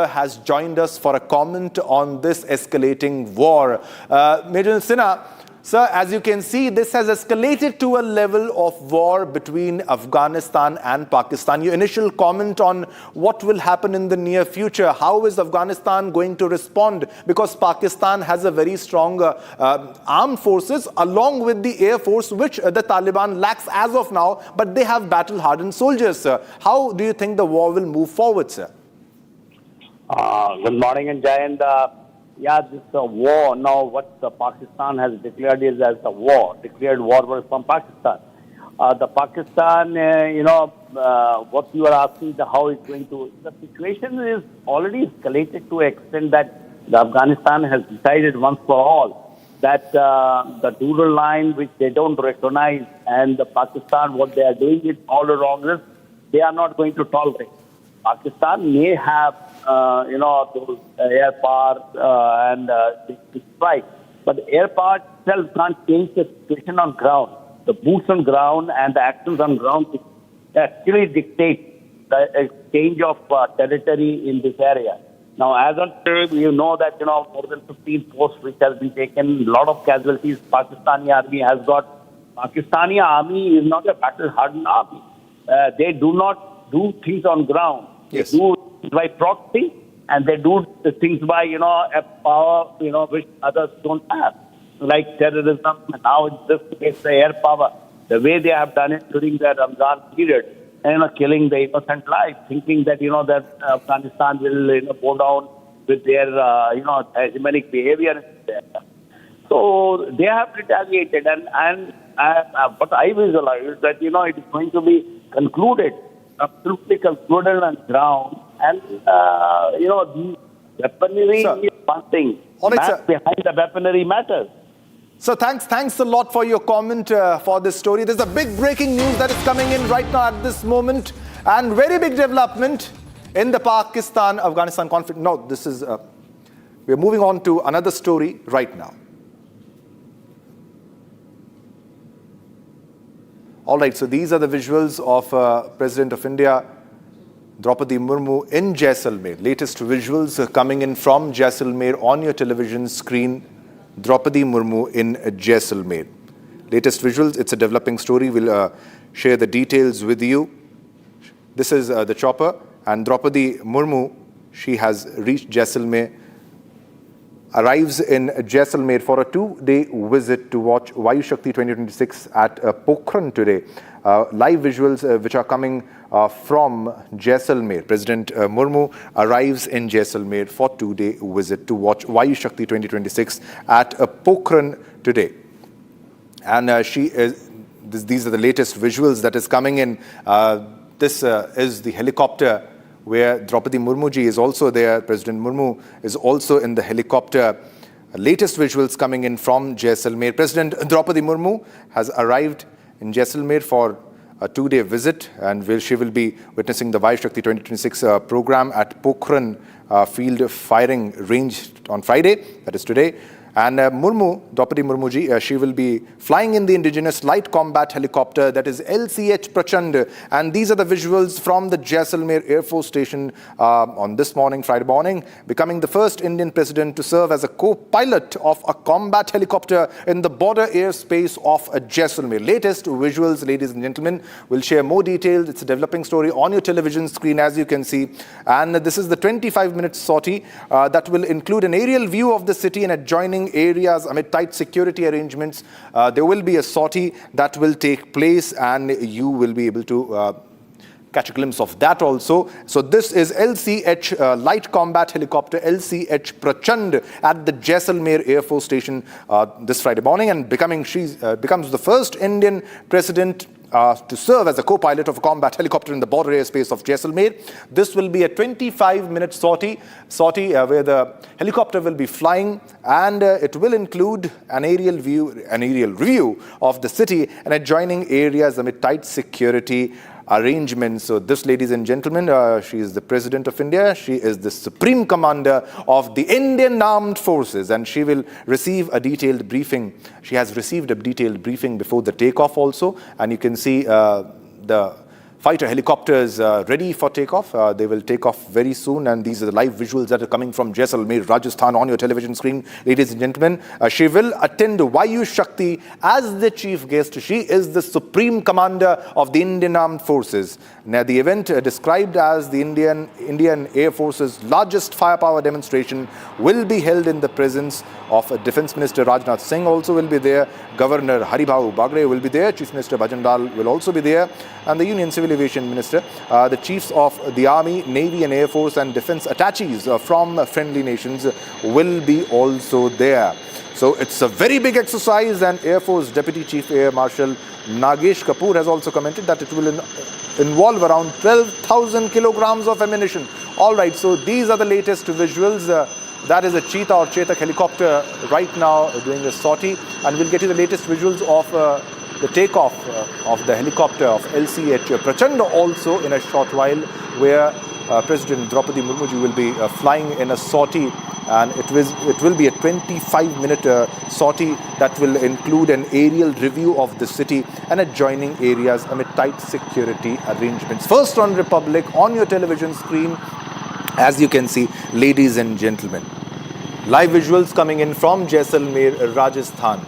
has joined us for a comment on this escalating war. Major Sinha, sir, as you can see, this has escalated to a level of war between Afghanistan and Pakistan. Your initial comment on what will happen in the near future. How is Afghanistan going to respond? Because Pakistan has a very strong armed forces along with the air force, which the Taliban lacks as of now, but they have battle-hardened soldiers, sir. How do you think the war will move forward, sir? Good morning, and Jayant. Yeah, this is a war. Now, what Pakistan has declared is as a war, declared war from Pakistan. The Pakistan, what you are asking, how it's going to, the situation is already escalated to an extent that Afghanistan has decided once for all that the dual line, which they don't recognize, and the Pakistan, what they are doing is all wrong. They are not going to tolerate. Pakistan may have, those air power and strike, but the air power itself can't change the situation on ground. The boots on ground and the actions on ground actually dictate the exchange of territory in this area. Now, as on today, you know that more than 15 posts which has been taken, a lot of casualties. Pakistani army has got. Pakistani army is not a battle-hardened army. They do not do things on ground. Yes. They do things by proxy, and they do the things by, a power, which others don't have, like terrorism. And now in this case, the air power, the way they have done it during the Ramadan period, and killing the innocent life, thinking that, that Afghanistan will, go down with their, hegemonic behavior. So they have retaliated, and what I visualize is that, it is going to be concluded, absolutely concluded on ground, and, the weaponry is one thing. All right, sir. Behind the weaponry matters. So thanks a lot for your comment for this story. There's a big breaking news that is coming in right now at this moment, and very big development in the Pakistan-Afghanistan conflict. No, this is, we're moving on to another story right now. All right, so these are the visuals of President of India, Draupadi Murmu, in Jaisalmer. Latest visuals coming in from Jaisalmer on your television screen. Draupadi Murmu in Jaisalmer. Latest visuals, it's a developing story. We'll share the details with you. This is the chopper, and Draupadi Murmu, she has reached Jaisalmer, arrives in Jaisalmer for a 2-day visit to watch Vayu Shakti 2026 at Pokhran today. Live visuals which are coming from Jaisalmer. President Murmu arrives in Jaisalmer for 2-day visit to watch Vayu Shakti 2026 at Pokhran today. And these are the latest visuals that is coming in. This is the helicopter where Draupadi Murmu ji is also there. President Murmu is also in the helicopter. Latest visuals coming in from Jaisalmer. President Draupadi Murmu has arrived in Jaisalmer for a 2-day visit, and she will be witnessing the Vayu Shakti 2026 program at Pokhran field firing range on Friday, that is today. And Draupadi Murmu ji, she will be flying in the indigenous light combat helicopter, that is LCH Prachand. And these are the visuals from the Jaisalmer Air Force Station on this morning, Friday morning, becoming the first Indian president to serve as a co-pilot of a combat helicopter in the border airspace of Jaisalmer. Latest visuals, ladies and gentlemen. We'll share more details. It's a developing story on your television screen, as you can see. And this is the 25-minute sortie that will include an aerial view of the city and adjoining areas amid tight security arrangements. There will be a sortie that will take place, and you will be able to catch a glimpse of that also. So this is LCH Light Combat Helicopter LCH Prachand at the Jaisalmer Air Force Station this Friday morning, and becomes the first Indian president to serve as a co-pilot of a combat helicopter in the border airspace of Jaisalmer. This will be a 25-minute sortie where the helicopter will be flying, and it will include an aerial review of the city and adjoining areas amid tight security arrangements. So this, ladies and gentlemen, she is the President of India. She is the Supreme Commander of the Indian Armed Forces, and she will receive a detailed briefing. She has received a detailed briefing before the takeoff also, and you can see the fighter helicopters ready for takeoff. They will take off very soon, and these are the live visuals that are coming from Jaisalmer, Rajasthan on your television screen. Ladies and gentlemen, she will attend Vayu Shakti as the chief guest. She is the Supreme Commander of the Indian Armed Forces. Now, the event described as the Indian Air Force's largest firepower demonstration will be held in the presence of Defence Minister Rajnath Singh also will be there. Governor Haribhau Bagre will be there. Chief Minister Bajandal will also be there. And the Union Civil Aviation Minister, the chiefs of the Army, Navy and Air Force and defence attaches from friendly nations will be also there. So it's a very big exercise, and Air Force Deputy Chief Air Marshal Nagesh Kapoor has also commented that it will involve around 12,000 kilograms of ammunition. All right, so these are the latest visuals. That is a Cheetah or Chetak helicopter right now doing a sortie, and we'll get you the latest visuals of the takeoff of the helicopter of LCH Prachanda also in a short while, where President Draupadi Murmu will be flying in a sortie, and it will be a 25-minute sortie that will include an aerial review of the city and adjoining areas amid tight security arrangements. First on Republic on your television screen, as you can see, ladies and gentlemen. Live visuals coming in from Jaisalmer, Rajasthan.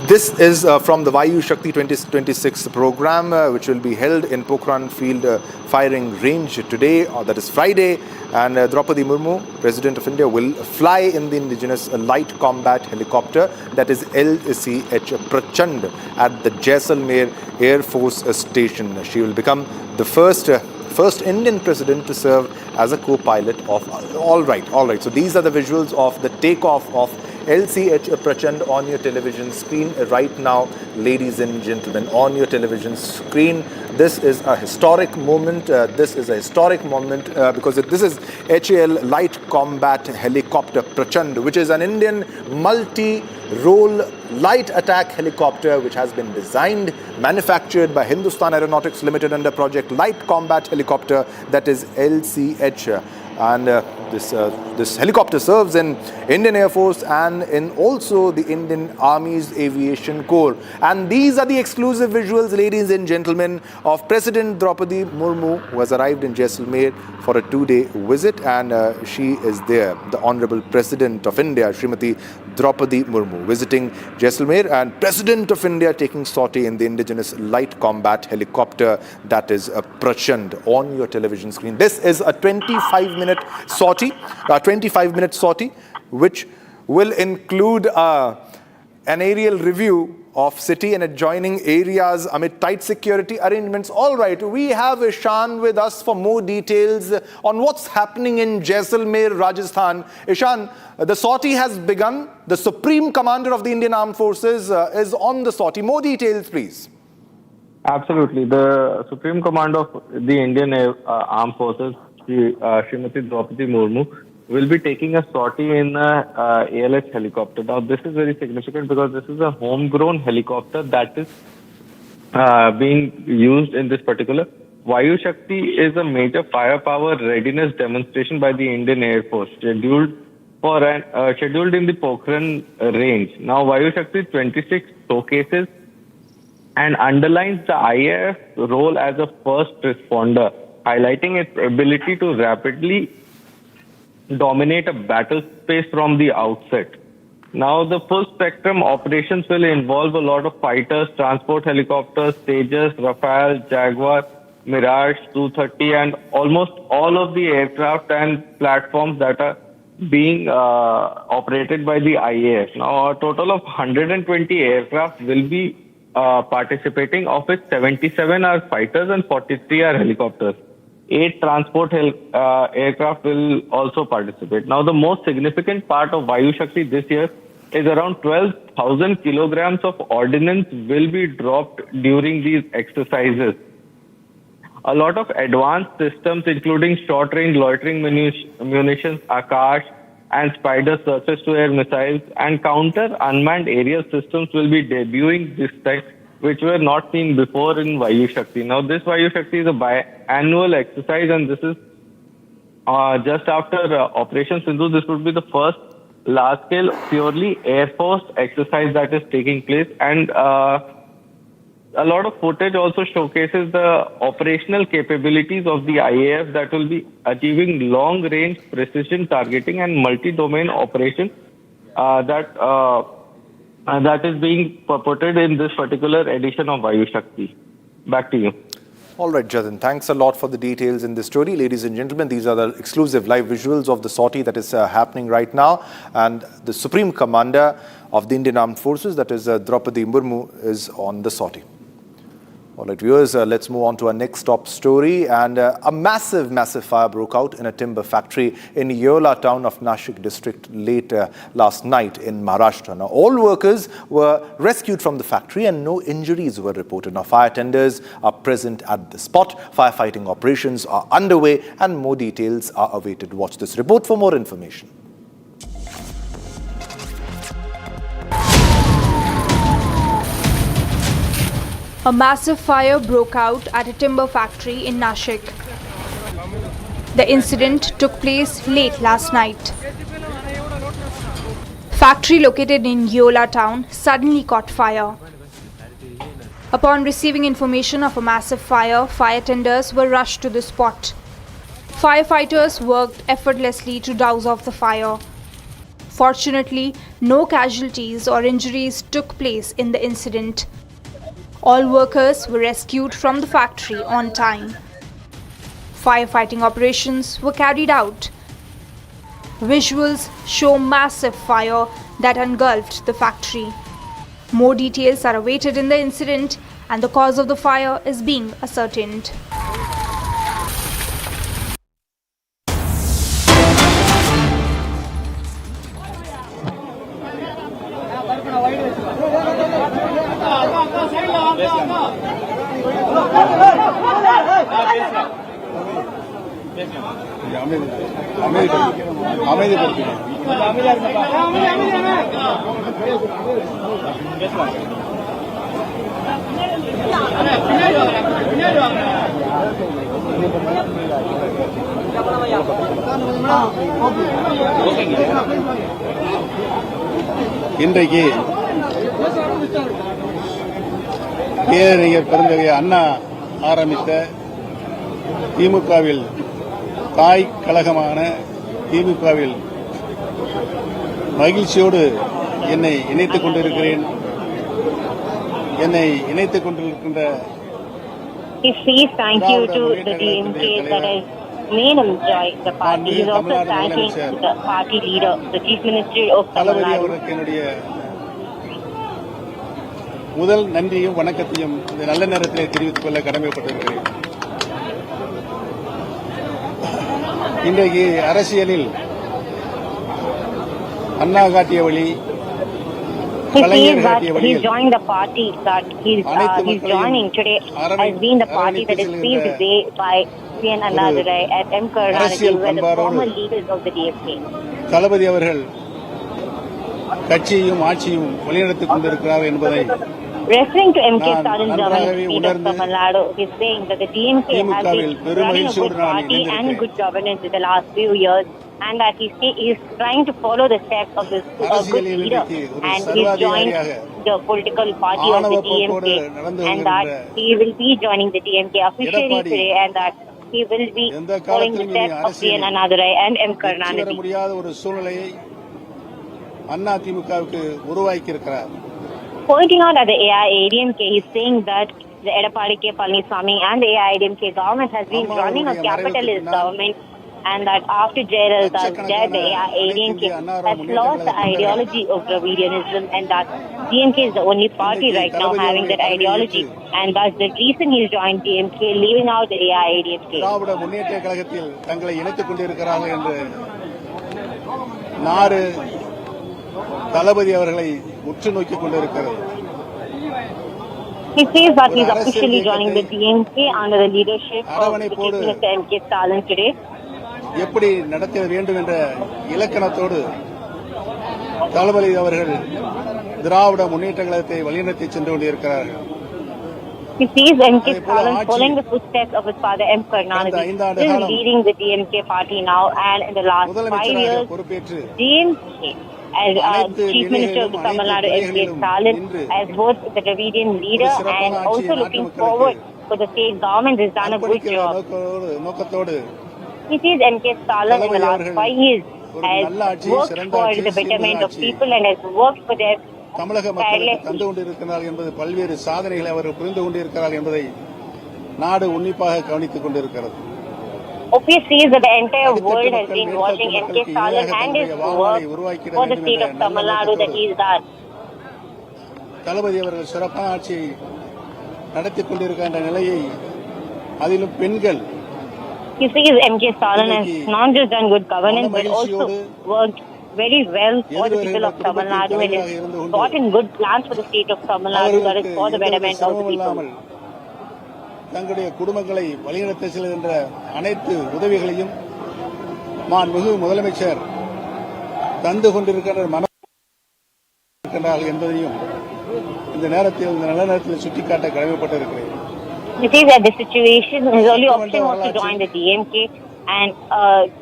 This is from the Vayu Shakti 2026 program, which will be held in Pokhran Field Firing Range today, that is Friday. And Draupadi Murmu, President of India, will fly in the indigenous light combat helicopter, that is LCH Prachand, at the Jaisalmer Air Force Station. She will become the first Indian president to serve as a co-pilot of... All right. So these are the visuals of the takeoff of LCH Prachand on your television screen right now, ladies and gentlemen, on your television screen. This is a historic moment. Because this is HAL Light Combat Helicopter Prachand, which is an Indian multi-role light attack helicopter which has been designed, manufactured by Hindustan Aeronautics Limited under Project Light Combat Helicopter, that is LCH. And this helicopter serves in Indian Air Force and in also the Indian Army's Aviation Corps. And these are the exclusive visuals, ladies and gentlemen, of President Draupadi Murmu, who has arrived in Jaisalmer for a 2-day visit, and she is there, the Honorable President of India, Srimati Draupadi Murmu, visiting Jaisalmer, and President of India taking sortie in the indigenous light combat helicopter, that is a Prachand, on your television screen. This is a 25-minute sortie, which will include an aerial review of city and adjoining areas amid tight security arrangements. All right, we have Ishan with us for more details on what's happening in Jaisalmer, Rajasthan. Ishan, the sortie has begun. The Supreme Commander of the Indian Armed Forces is on the sortie. More details, please. Absolutely. The Supreme Commander of the Indian Armed Forces, Srimati Draupadi Murmu, will be taking a sortie in a ALH helicopter. Now, this is very significant because this is a homegrown helicopter that is being used in this particular. Vayu Shakti is a major firepower readiness demonstration by the Indian Air Force, scheduled in the Pokhran range. Now, Vayu Shakti 26 showcases and underlines the IAF role as a first responder, highlighting its ability to rapidly dominate a battle space from the outset. Now, the full spectrum operations will involve a lot of fighters, transport helicopters, Tejas, Rafale, Jaguar, Mirage, Su-30, and almost all of the aircraft and platforms that are being operated by the IAF. Now, a total of 120 aircraft will be participating, of which 77 are fighters and 43 are helicopters. 8 transport aircraft will also participate. Now, the most significant part of Vayu Shakti this year is around 12,000 kilograms of ordnance will be dropped during these exercises. A lot of advanced systems, including short-range loitering munitions, Akash, and Spider surface-to-air missiles, and counter-unmanned aerial systems will be debuting this time, which were not seen before in Vayu Shakti. Now, this Vayu Shakti is a biannual exercise, and this is just after Operation Sindhu. This would be the first large-scale, purely Air Force exercise that is taking place. And a lot of footage also showcases the operational capabilities of the IAF that will be achieving long-range precision targeting and multi-domain operation that is being purported in this particular edition of Vayu Shakti. Back to you. All right, Jatin, thanks a lot for the details in this story. Ladies and gentlemen, these are the exclusive live visuals of the sortie that is happening right now. And the Supreme Commander of the Indian Armed Forces, that is Draupadi Murmu, is on the sortie. All right, viewers, let's move on to our next top story. And a massive fire broke out in a timber factory in Yola town of Nashik district late last night in Maharashtra. Now, all workers were rescued from the factory and no injuries were reported. Now, fire tenders are present at the spot. Firefighting operations are underway and more details are awaited. Watch this report for more information. A massive fire broke out at a timber factory in Nashik. The incident took place late last night. Factory located in Yola town suddenly caught fire. Upon receiving information of a massive fire, fire tenders were rushed to the spot. Firefighters worked effortlessly to douse off the fire. Fortunately, no casualties or injuries took place in the incident. All workers were rescued from the factory on time. Firefighting operations were carried out. Visuals show massive fire that engulfed the factory. More details are awaited in the incident and the cause of the fire is being ascertained. இன்றைக்கு பேரறிஞர் பெருந்தகை அண்ணா ஆரம்பித்த திமுகவில் தாய் கழகமான திமுகவில் மகிழ்ச்சியோடு என்னை இணைத்துக் கொண்டிருக்கிறேன். என்னை இணைத்துக் கொண்டிருக்கின்ற He says thank you to the DMK that has made him join the party. He is also thanking the party leader, the Chief Minister of Tamil Thalapathy Nadu. அவருக்கு என்னுடைய முதல் நன்றியும் வணக்கத்தையும் இந்த நல்ல நேரத்திலே தெரிவித்துக் கொள்ள கடமைப்பட்டிருக்கிறேன். இன்றைக்கு அரசியலில் அண்ணா காட்டிய வழி, He says that he's joining the party that he's joining today has been the party that is paved the way by CN Annadurai and M. Karnataka, who were the former leaders of the DMK. தளபதி அவர்கள் கட்சியையும் ஆட்சியும் வழிநடத்திக் கொண்டிருக்கிறார் என்பதை Referring to M.K. Stalin's government state of Tamil Nadu, he's saying that the DMK has been running a good party and good governance in the last few years, and that he's trying to follow the steps of this good leader, and he's joined the political party of the DMK, and that he will be joining the DMK officially today, and that he will be following the steps of CN Annadurai and M. Karnataka. முடியாத ஒரு சூழ்நிலையை அண்ணா திமுகவுக்கு உருவாக்கி இருக்கிறார். Pointing out at the AIADMK, he's saying that the Edappadi K. Palaniswamy and the AIADMK government has been running a capitalist government, and that after Jayalalitha's death, the AIADMK has lost the ideology of Dravidianism, and that DMK is the only party right now having that ideology, and that's the reason he's joined DMK, leaving out the AIADMK. Dravida Munnetra கழகத்தில் தங்களை இணைத்துக் கொண்டிருக்கிறார்கள் என்று நாடு தளபதி அவர்களை உற்று நோக்கிக் கொண்டிருக்கிறது. He says that he's officially joining the DMK under the leadership of the Chief Minister M.K. Stalin today. எப்படி நடத்த வேண்டும் என்ற இலக்கணத்தோடு தளபதி அவர்கள் திராவிட முன்னேற்ற கழகத்தை வழிநடத்தி சென்று கொண்டிருக்கிறார்கள். He sees M.K. Stalin following the footsteps of his father M. Karnataka, still leading the DMK party now, and in the last 5 years, DMK as Chief Minister of Tamil Nadu, M.K. Stalin, as both the Dravidian leader and also looking forward for the state government has done a good job. He says M.K. Stalin in the last 5 years has worked for the betterment of people and has worked for their தமிழக மக்களுக்கு தந்து கொண்டிருக்கிறார்கள் என்பது பல்வேறு சாதனைகளை அவர்கள் புரிந்து கொண்டிருக்கிறார்கள் என்பதை நாடு உன்னிப்பாக கவனித்துக் கொண்டிருக்கிறது. Obviously, that the entire world has been watching M.K. Stalin and his work for the state of Tamil Nadu that he has done. தளபதி அவர்கள் சிறப்பான ஆட்சியை நடத்திக் கொண்டிருக்கின்ற நிலையை அதிலும் பெண்கள் He says M.K. Stalin has not just done good governance but also worked very well for the people of Tamil Nadu and has brought in good plans for the state of Tamil Nadu that is for the betterment of the people. தங்களுடைய குடும்பங்களை வழிநடத்த செல்கின்ற அனைத்து உதவிகளையும் மாண்புமிகு முதலமைச்சர் தந்து கொண்டிருக்கிறார்கள் என்பதையும் இந்த நேரத்தில் இந்த நல்ல நேரத்தில் சுட்டிக்காட்ட கடமைப்பட்டிருக்கிறேன். He says that the situation, his only option was to join the DMK and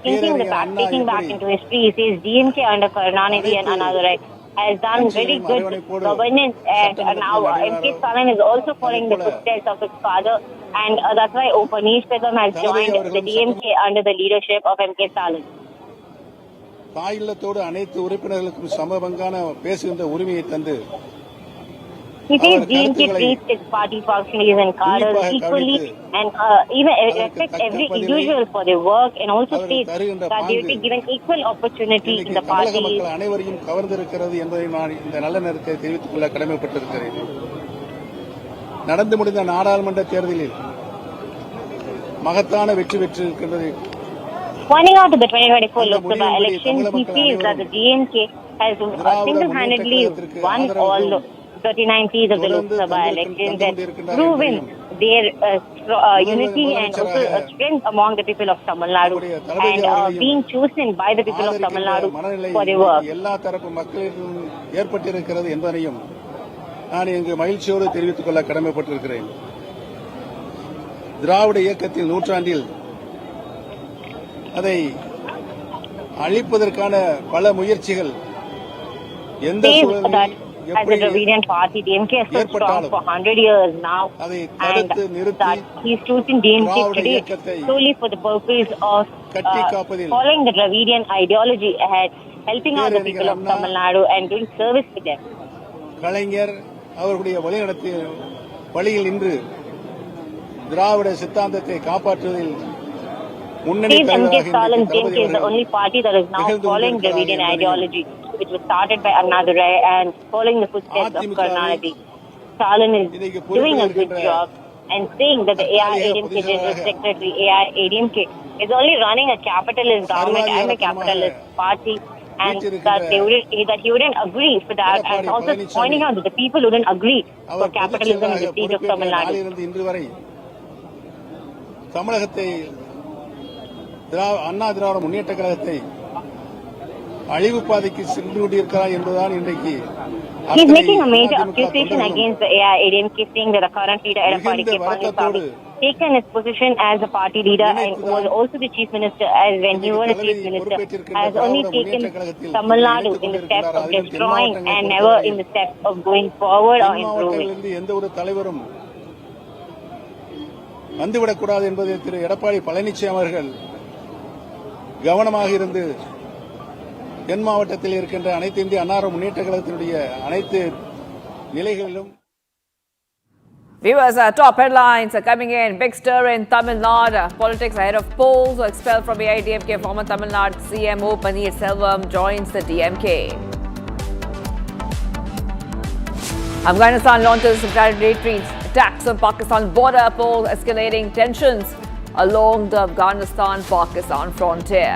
taking back into history, he says DMK under Karunanidhi and Anil has done very good governance and now M.K. Stalin is also following the footsteps of his father and that's why furnish has joined the DMK under the leadership of M.K. Stalin. தாயில்லத்தோடு அனைத்து உறுப்பினர்களுக்கும் சமபங்கான பேசுகின்ற உரிமையை தந்து He says DMK treats its party functionaries and cadres equally and even respects every individual for their work and also states that they will be given equal opportunity in the party. மக்கள் அனைவரையும் கவர்ந்திருக்கிறது என்பதை நான் இந்த நல்ல நேரத்தை தெரிவித்துக் கொள்ள கடமைப்பட்டிருக்கிறேன். நடந்து முடிந்த நாடாளுமன்ற தேர்தலில் மகத்தான வெற்றி பெற்றிருக்கிறது. Pointing out to the 2024 Lok Sabha elections, he feels that the DMK has single-handedly won all 39 seats of the Lok Sabha elections and proven their unity and also strength among the people of Tamil Nadu and being chosen by the people of Tamil Nadu for their work. எல்லா தரப்பு மக்களிடம் ஏற்பட்டிருக்கிறது என்பதையும் நான் இங்கு மகிழ்ச்சியோடு தெரிவித்துக் கொள்ள கடமைப்பட்டிருக்கிறேன். திராவிட இயக்கத்தின் நூற்றாண்டில் அதை அழிப்பதற்கான பல முயற்சிகள் எந்த சூழலில் as a Dravidian party, DMK has been strong for 100 years now and that he is choosing DMK today solely for the purpose of following the Dravidian ideology and helping out the people of Tamil Nadu and doing service to them. கலைஞர் அவருடைய வழியில் நின்று திராவிட சித்தாந்தத்தை காப்பாற்றுவதில் முன்னணி தலைவராக DMK is the only party that is now following Dravidian ideology, which was started by Arnab and following the footsteps of Karunanidhi. Stalin is doing a good job and saying that the AIADMK General Secretary, AIADMK, is only running a capitalist government and a capitalist party and that he wouldn't agree for that and also pointing out that the people wouldn't agree for capitalism in the state of Tamil Nadu. தமிழகத்தை அண்ணா திராவிட முன்னேற்ற கழகத்தை அழிவு பாதைக்கு சென்று கொண்டிருக்கிறார் என்பதுதான் இன்றைக்கு He is making a major accusation against the AIADMK, saying that the current leader Edappadi K. Palaniswamy taken his position as a party leader and was also the chief minister as when he was a chief minister has only taken Tamil Nadu in the steps of destroying and never in the steps of going forward or improving. எந்த ஒரு தலைவரும் வந்துவிடக்கூடாது என்பதை திரு எடப்பாடி பழனிசாமி அவர்கள் கவனமாக இருந்து தென் மாவட்டத்தில் இருக்கின்ற அனைத்து இந்திய அண்ணா முன்னேற்ற கழகத்தினுடைய அனைத்து நிலைகளிலும். Viewers, top headlines are coming in. Big stir in Tamil Nadu. Politics ahead of polls. Expelled from AIADMK, former Tamil Nadu CMO Paneerselvam joins the DMK. Afghanistan launches retreats. Attacks on Pakistan border pole escalating tensions along the Afghanistan-Pakistan frontier.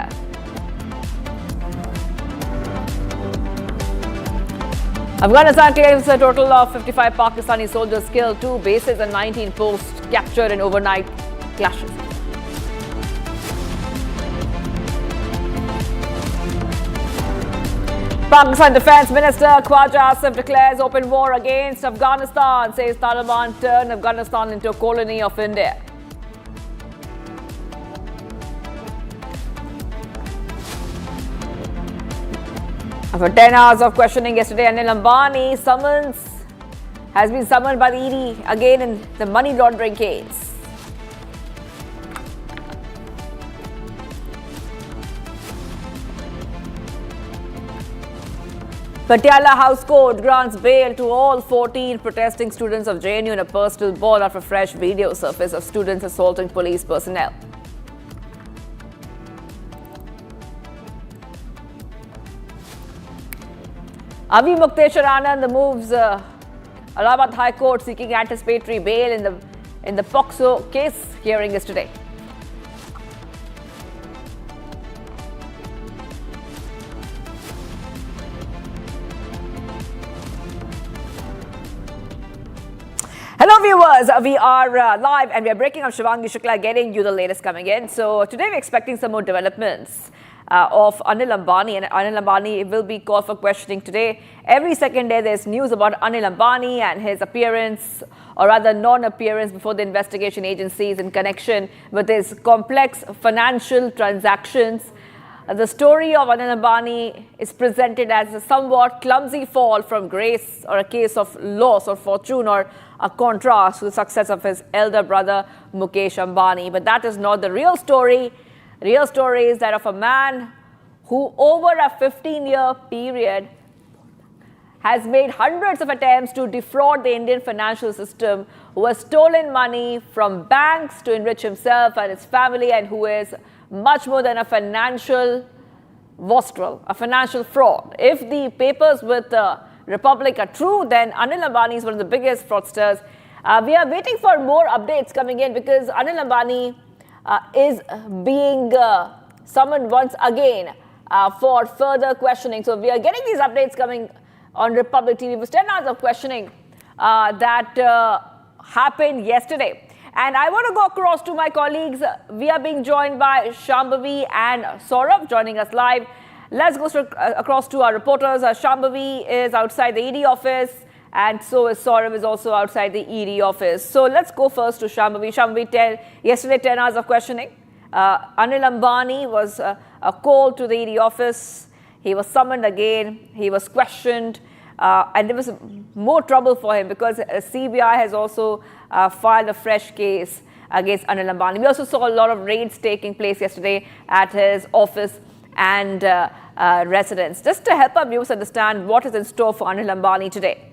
Afghanistan claims a total of 55 Pakistani soldiers killed, 2 bases and 19 posts captured in overnight clashes. Pakistan Defence Minister Khwaja Asif declares open war against Afghanistan, says Taliban turn Afghanistan into a colony of India. For 10 hours of questioning yesterday, Anil Ambani has been summoned by the ED again in the money laundering case. Patiala House Court grants bail to all 14 protesting students of JNU in a personal bond after fresh video surface of students assaulting police personnel. Avi Mukteshwar Anand moves Allahabad High Court seeking anticipatory bail in the POCSO case hearing yesterday. Hello viewers, we are live and we are breaking up. Shivangi Shukla getting you the latest coming in. So today we're expecting some more developments of Anil Ambani, and Anil Ambani will be called for questioning today. Every second day there's news about Anil Ambani and his appearance, or rather non-appearance, before the investigation agencies in connection with his complex financial transactions. The story of Anil Ambani is presented as a somewhat clumsy fall from grace, or a case of loss or fortune, or a contrast to the success of his elder brother Mukesh Ambani. But that is not the real story. The real story is that of a man who over a 15-year period has made hundreds of attempts to defraud the Indian financial system, who has stolen money from banks to enrich himself and his family, and who is much more than a financial wastrel, a financial fraud. If the papers with Republic are true, then Anil Ambani is one of the biggest fraudsters. We are waiting for more updates coming in because Anil Ambani is being summoned once again for further questioning. So we are getting these updates coming on Republic TV. It was 10 hours of questioning that happened yesterday. And I want to go across to my colleagues. We are being joined by Shambhavi and Saurabh joining us live. Let's go across to our reporters. Shambhavi is outside the ED office, and so is Saurabh is also outside the ED office. So let's go first to Shambhavi. Shambhavi, yesterday 10 hours of questioning. Anil Ambani was called to the ED office. He was summoned again. He was questioned. And there was more trouble for him because CBI has also filed a fresh case against Anil Ambani. We also saw a lot of raids taking place yesterday at his office and residence. Just to help our viewers understand what is in store for Anil Ambani today.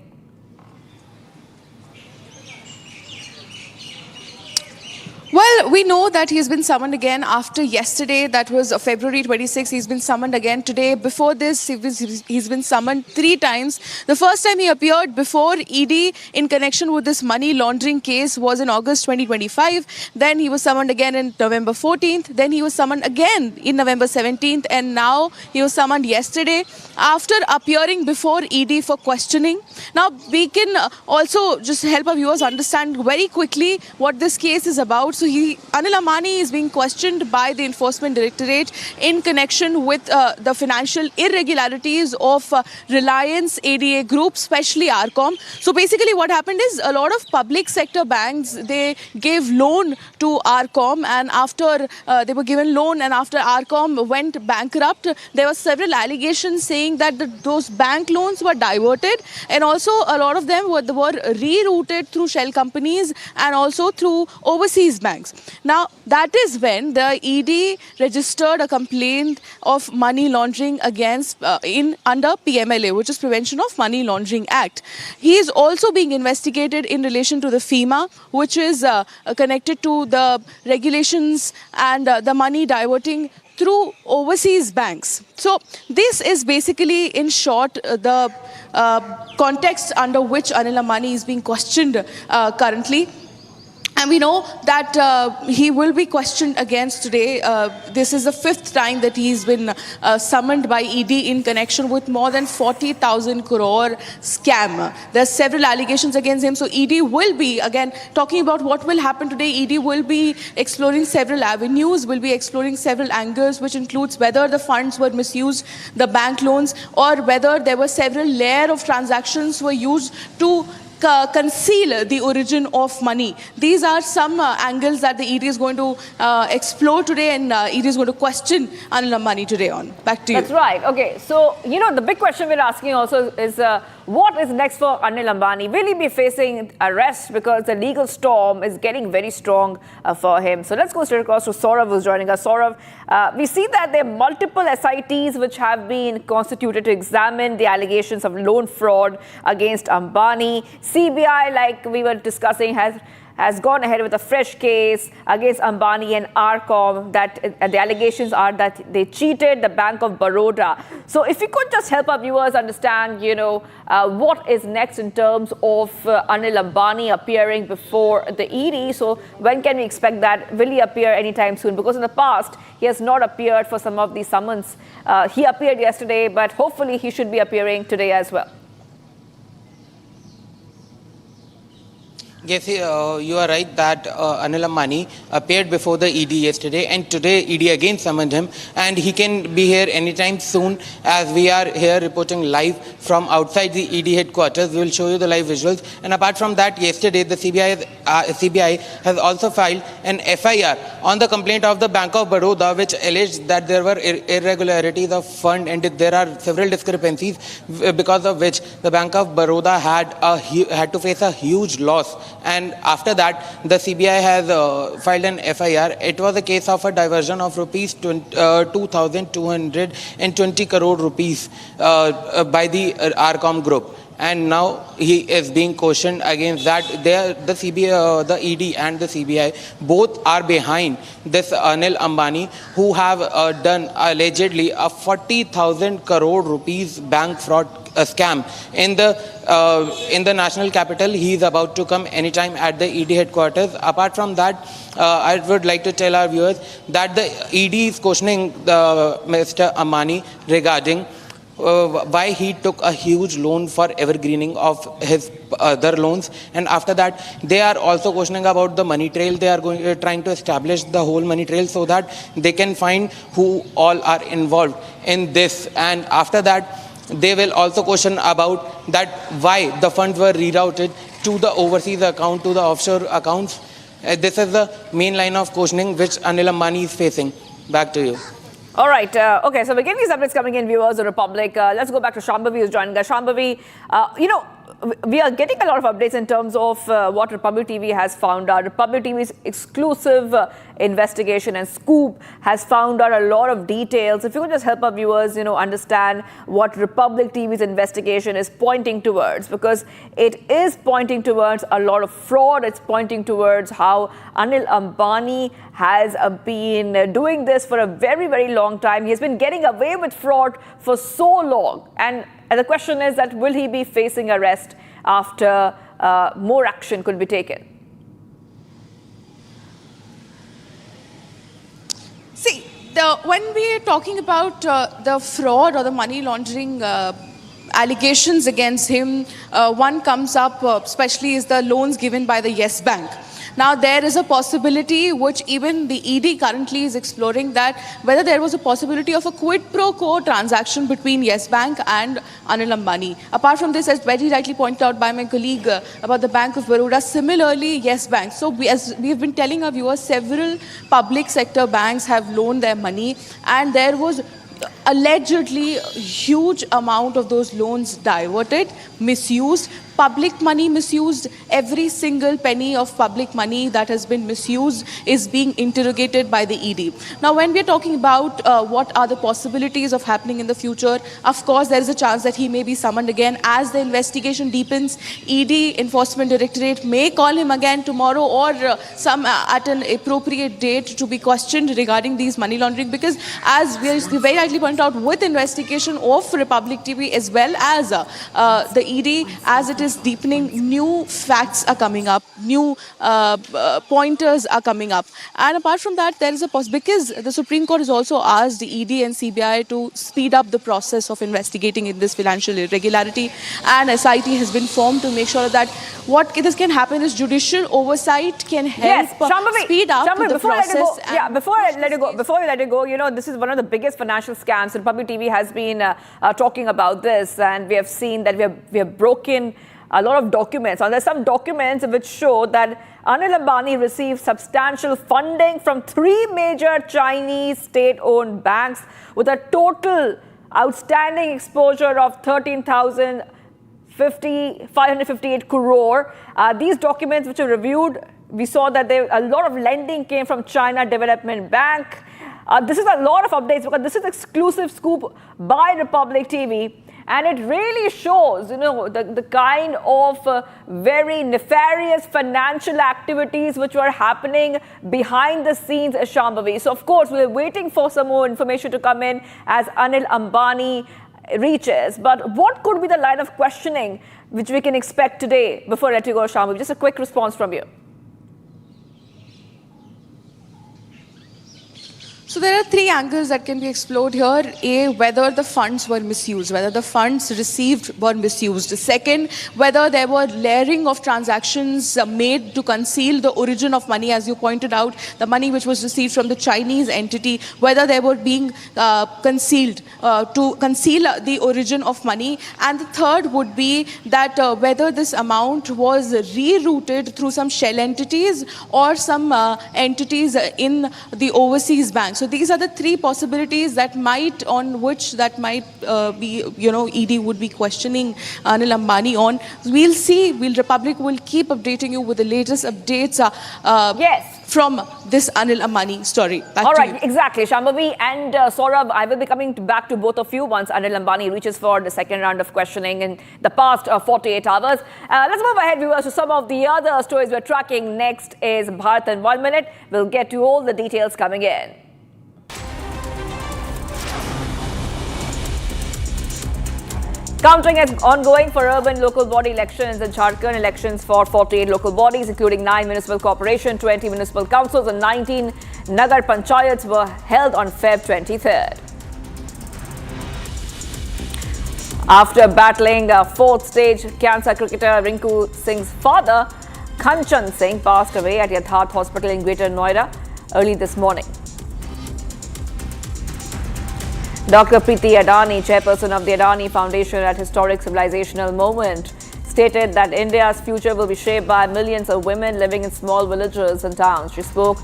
Well, we know that he's been summoned again after yesterday. That was February 26. He's been summoned again today. Before this, he's been summoned 3 times. The first time he appeared before ED in connection with this money laundering case was in August 2025. Then he was summoned again in November 14th. Then he was summoned again in November 17th. And now he was summoned yesterday after appearing before ED for questioning. Now, we can also just help our viewers understand very quickly what this case is about. So Anil Ambani is being questioned by the Enforcement Directorate in connection with the financial irregularities of Reliance ADA Group, especially Arcom. So basically what happened is a lot of public sector banks, they gave loan to Arcom, and after they were given loan and after Arcom went bankrupt, there were several allegations saying that those bank loans were diverted, and also a lot of them were rerouted through shell companies and also through overseas banks. Now, that is when the ED registered a complaint of money laundering against under PMLA, which is Prevention of Money Laundering Act. He is also being investigated in relation to the FEMA, which is connected to the regulations and the money diverting through overseas banks. So this is basically, in short, the context under which Anil Ambani is being questioned currently. And we know that he will be questioned against today. This is the 5th time that he's been summoned by ED in connection with more than 40,000 crore scam. There are several allegations against him. So ED will be, again, talking about what will happen today. ED will be exploring several avenues, will be exploring several angles, which includes whether the funds were misused, the bank loans, or whether there were several layers of transactions were used to conceal the origin of money. These are some angles that the ED is going to explore today, and ED is going to question Anil Ambani today on. Back to you. That's right. Okay, so, the big question we're asking also is, what is next for Anil Ambani? Will he be facing arrest because the legal storm is getting very strong for him? So let's go straight across to Saurav, who's joining us. Saurav, we see that there are multiple SITs which have been constituted to examine the allegations of loan fraud against Ambani. CBI, like we were discussing, has gone ahead with a fresh case against Ambani and Arcom that the allegations are that they cheated the Bank of Baroda. So if you could just help our viewers understand, what is next in terms of Anil Ambani appearing before the ED. So when can we expect that? Will he appear anytime soon? Because in the past, he has not appeared for some of these summons. He appeared yesterday, but hopefully he should be appearing today as well. Yes, you are right that Anil Ambani appeared before the ED yesterday, and today ED again summoned him, and he can be here anytime soon, as we are here reporting live from outside the ED headquarters. We will show you the live visuals. And apart from that, yesterday the CBI has also filed an FIR on the complaint of the Bank of Baroda, which alleged that there were irregularities of fund, and there are several discrepancies because of which the Bank of Baroda had to face a huge loss. And after that, the CBI has filed an FIR. It was a case of a diversion of rupees 2,220 crore rupees by the Arcom group. And now he is being questioned against that. The CBI, the ED and the CBI both are behind this Anil Ambani, who have done allegedly a 40,000 crore rupees bank fraud scam in the national capital. He is about to come anytime at the ED headquarters. Apart from that, I would like to tell our viewers that the ED is questioning Mr. Ambani regarding why he took a huge loan for evergreening of his other loans, and after that they are also questioning about the money trail. They are trying to establish the whole money trail so that they can find who all are involved in this, and after that they will also question about that why the funds were rerouted to the overseas account, to the offshore accounts. This is the main line of questioning which Anil Ambani is facing. Back to you. All right. Okay, so we're getting these updates coming in, viewers of Republic. Let's go back to Shambhavi, who's joining us. Shambhavi, we are getting a lot of updates in terms of what Republic TV has found out. Republic TV's exclusive investigation and scoop has found out a lot of details. If you could just help our viewers, understand what Republic TV's investigation is pointing towards, because it is pointing towards a lot of fraud. It's pointing towards how Anil Ambani has been doing this for a very, very long time. He has been getting away with fraud for so long. And the question is that will he be facing arrest after more action could be taken? See, when we are talking about the fraud or the money laundering allegations against him, one comes up, especially is the loans given by the Yes Bank. Now, there is a possibility which even the ED currently is exploring, that whether there was a possibility of a quid pro quo transaction between Yes Bank and Anil Ambani. Apart from this, as very rightly pointed out by my colleague about the Bank of Baroda, similarly Yes Bank. So as we have been telling our viewers, several public sector banks have loaned their money, and there was allegedly a huge amount of those loans diverted, misused. Public money misused. Every single penny of public money that has been misused is being interrogated by the ED. Now, when we're talking about what are the possibilities of happening in the future, of course, there is a chance that he may be summoned again as the investigation deepens. ED, Enforcement Directorate, may call him again tomorrow or at an appropriate date to be questioned regarding these money laundering, because as we very rightly pointed out, with investigation of Republic TV as well as the ED, as it is deepening, new facts are coming up, new pointers are coming up. And apart from that, there is a because the Supreme Court has also asked the ED and CBI to speed up the process of investigating in this financial irregularity, and SIT has been formed to make sure that what this can happen is judicial oversight can help speed up the process. Before I let you go, this is one of the biggest financial scams. Republic TV has been talking about this, and we have seen that we have broken a lot of documents. And there's some documents which show that Anil Ambani received substantial funding from 3 major Chinese state-owned banks with a total outstanding exposure of 13,558 crore. These documents which are reviewed, we saw that a lot of lending came from China Development Bank. This is a lot of updates because this is exclusive scoop by Republic TV. And it really shows, the kind of very nefarious financial activities which were happening behind the scenes, Shambhavi. So, of course, we're waiting for some more information to come in as Anil Ambani reaches. But what could be the line of questioning which we can expect today before I let you go, Shambhavi? Just a quick response from you. So there are 3 angles that can be explored here. A, whether the funds were misused, whether the funds received were misused. Second, whether there were layering of transactions made to conceal the origin of money, as you pointed out, the money which was received from the Chinese entity, whether they were being concealed to conceal the origin of money. And the third would be that whether this amount was rerouted through some shell entities or some entities in the overseas banks. So these are the 3 possibilities that might be, ED would be questioning Anil Ambani on. We'll see. Republic will keep updating you with the latest updates. Yes. From this Anil Ambani story. All right, exactly. Shambhavi and Saurabh, I will be coming back to both of you once Anil Ambani reaches for the second round of questioning in the past 48 hours. Let's move ahead, viewers, to some of the other stories we're tracking. Next is Bharat in 1 minute. We'll get to all the details coming in. Counting is ongoing for urban local body elections in Jharkhand. Elections for 48 local bodies, including 9 municipal corporations, 20 municipal councils and 19 Nagar Panchayats were held on Feb 23rd. After battling a 4th stage, cancer cricketer Rinku Singh's father, Kanchan Singh, passed away at Yatharth Hospital in Greater Noida early this morning. Dr. Preeti Adani, chairperson of the Adani Foundation at Historic Civilizational Moment, stated that India's future will be shaped by millions of women living in small villages and towns. She spoke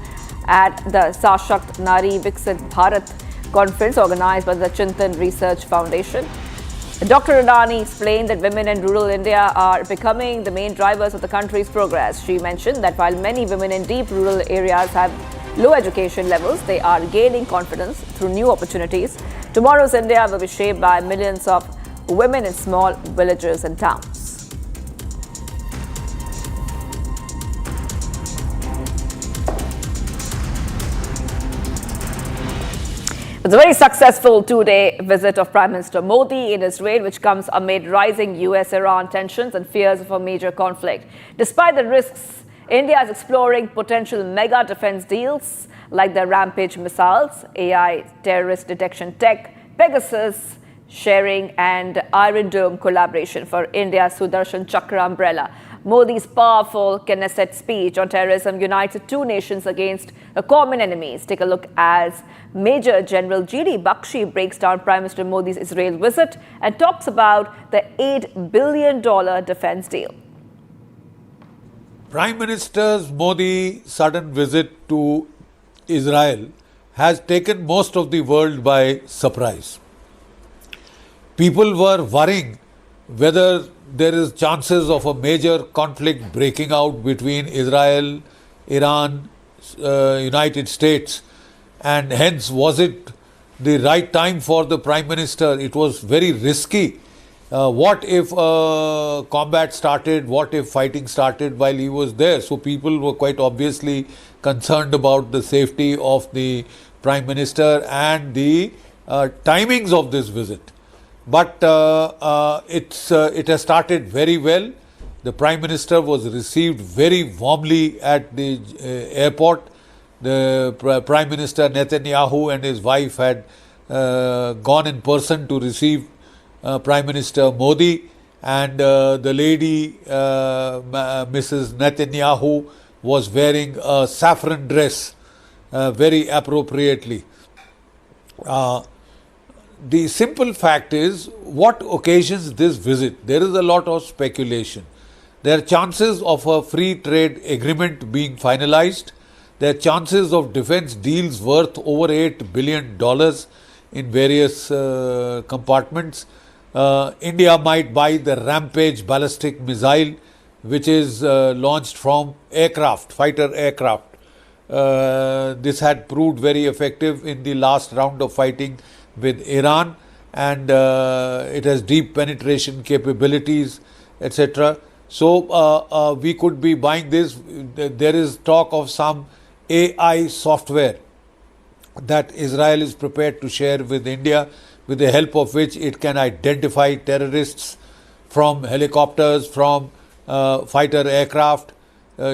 at the Sashakt Nari Viksit Bharat conference organized by the Chintan Research Foundation. Dr. Adani explained that women in rural India are becoming the main drivers of the country's progress. She mentioned that while many women in deep rural areas have low education levels, they are gaining confidence through new opportunities. Tomorrow's India will be shaped by millions of women in small villages and towns. It's a very successful 2-day visit of Prime Minister Modi in Israel, which comes amid rising US-Iran tensions and fears of a major conflict. Despite the risks, India is exploring potential mega defense deals like the Rampage missiles, AI terrorist detection tech, Pegasus sharing and Iron Dome collaboration for India's Sudarshan Chakra umbrella. Modi's powerful Knesset speech on terrorism unites the 2 nations against common enemies. Take a look as Major General G.D. Bakshi breaks down Prime Minister Modi's Israel visit and talks about the $8 billion defense deal. Prime Minister Modi's sudden visit to Israel has taken most of the world by surprise. People were worrying whether there is chances of a major conflict breaking out between Israel, Iran, United States, and hence was it the right time for the Prime Minister? It was very risky. What if combat started? What if fighting started while he was there? So people were quite obviously concerned about the safety of the Prime Minister and the timings of this visit. But it has started very well. The Prime Minister was received very warmly at the airport. The Prime Minister Netanyahu and his wife had gone in person to receive Prime Minister Modi, and the lady, Mrs. Netanyahu, was wearing a saffron dress very appropriately. The simple fact is, what occasions this visit? There is a lot of speculation. There are chances of a free trade agreement being finalized. There are chances of defense deals worth over $8 billion in various compartments. India might buy the Rampage ballistic missile, which is launched from aircraft, fighter aircraft. This had proved very effective in the last round of fighting with Iran, and it has deep penetration capabilities, etc. So we could be buying this. There is talk of some AI software that Israel is prepared to share with India, with the help of which it can identify terrorists from helicopters, from fighter aircraft,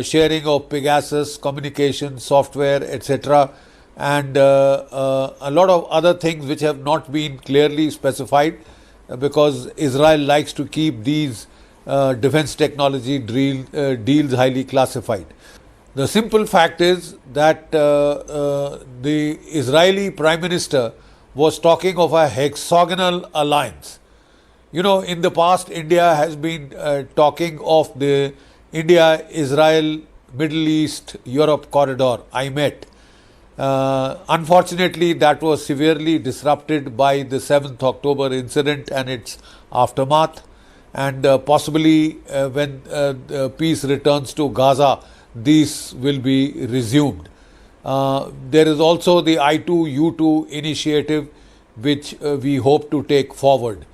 sharing of Pegasus communication software, etc. and a lot of other things which have not been clearly specified, because Israel likes to keep these defense technology deals highly classified. The simple fact is that the Israeli Prime Minister was talking of a hexagonal alliance. You know, in the past, India has been talking of the India, Israel, Middle East, Europe corridor, IMET. Unfortunately, that was severely disrupted by the 7th October incident and its aftermath. And possibly when peace returns to Gaza, these will be resumed. There is also the I2U2 initiative, which we hope to take forward.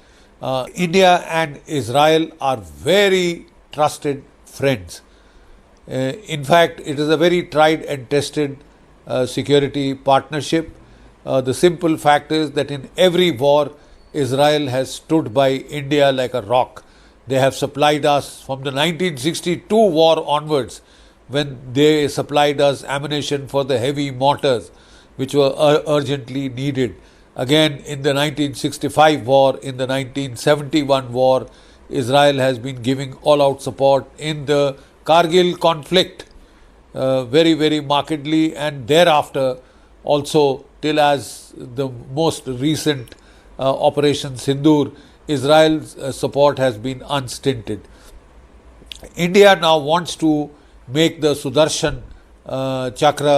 India and Israel are very trusted friends. In fact, it is a very tried and tested security partnership. The simple fact is that in every war, Israel has stood by India like a rock. They have supplied us from the 1962 war onwards, when they supplied us ammunition for the heavy mortars, which were urgently needed. Again, in the 1965 war, in the 1971 war, Israel has been giving all-out support in the Kargil conflict, very, very markedly, and thereafter also till as the most recent Operation Sindoor, Israel's support has been unstinted. India now wants to make the Sudarshan Chakra,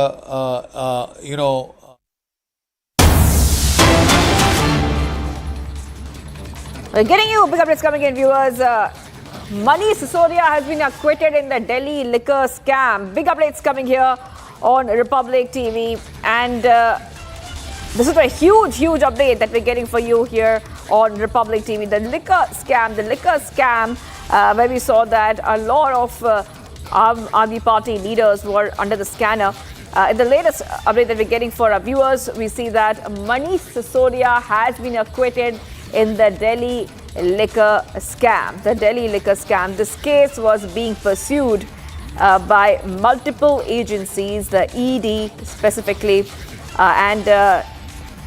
We're getting you big updates coming in, viewers. Manish Sisodia has been acquitted in the Delhi liquor scam. Big updates coming here on Republic TV. And this is a huge update that we're getting for you here on Republic TV. The liquor scam, where we saw that a lot of Aam Aadmi Party leaders were under the scanner. In the latest update that we're getting for our viewers, we see that Manish Sisodia has been acquitted in the Delhi liquor scam. The Delhi liquor scam. This case was being pursued by multiple agencies, the ED specifically, and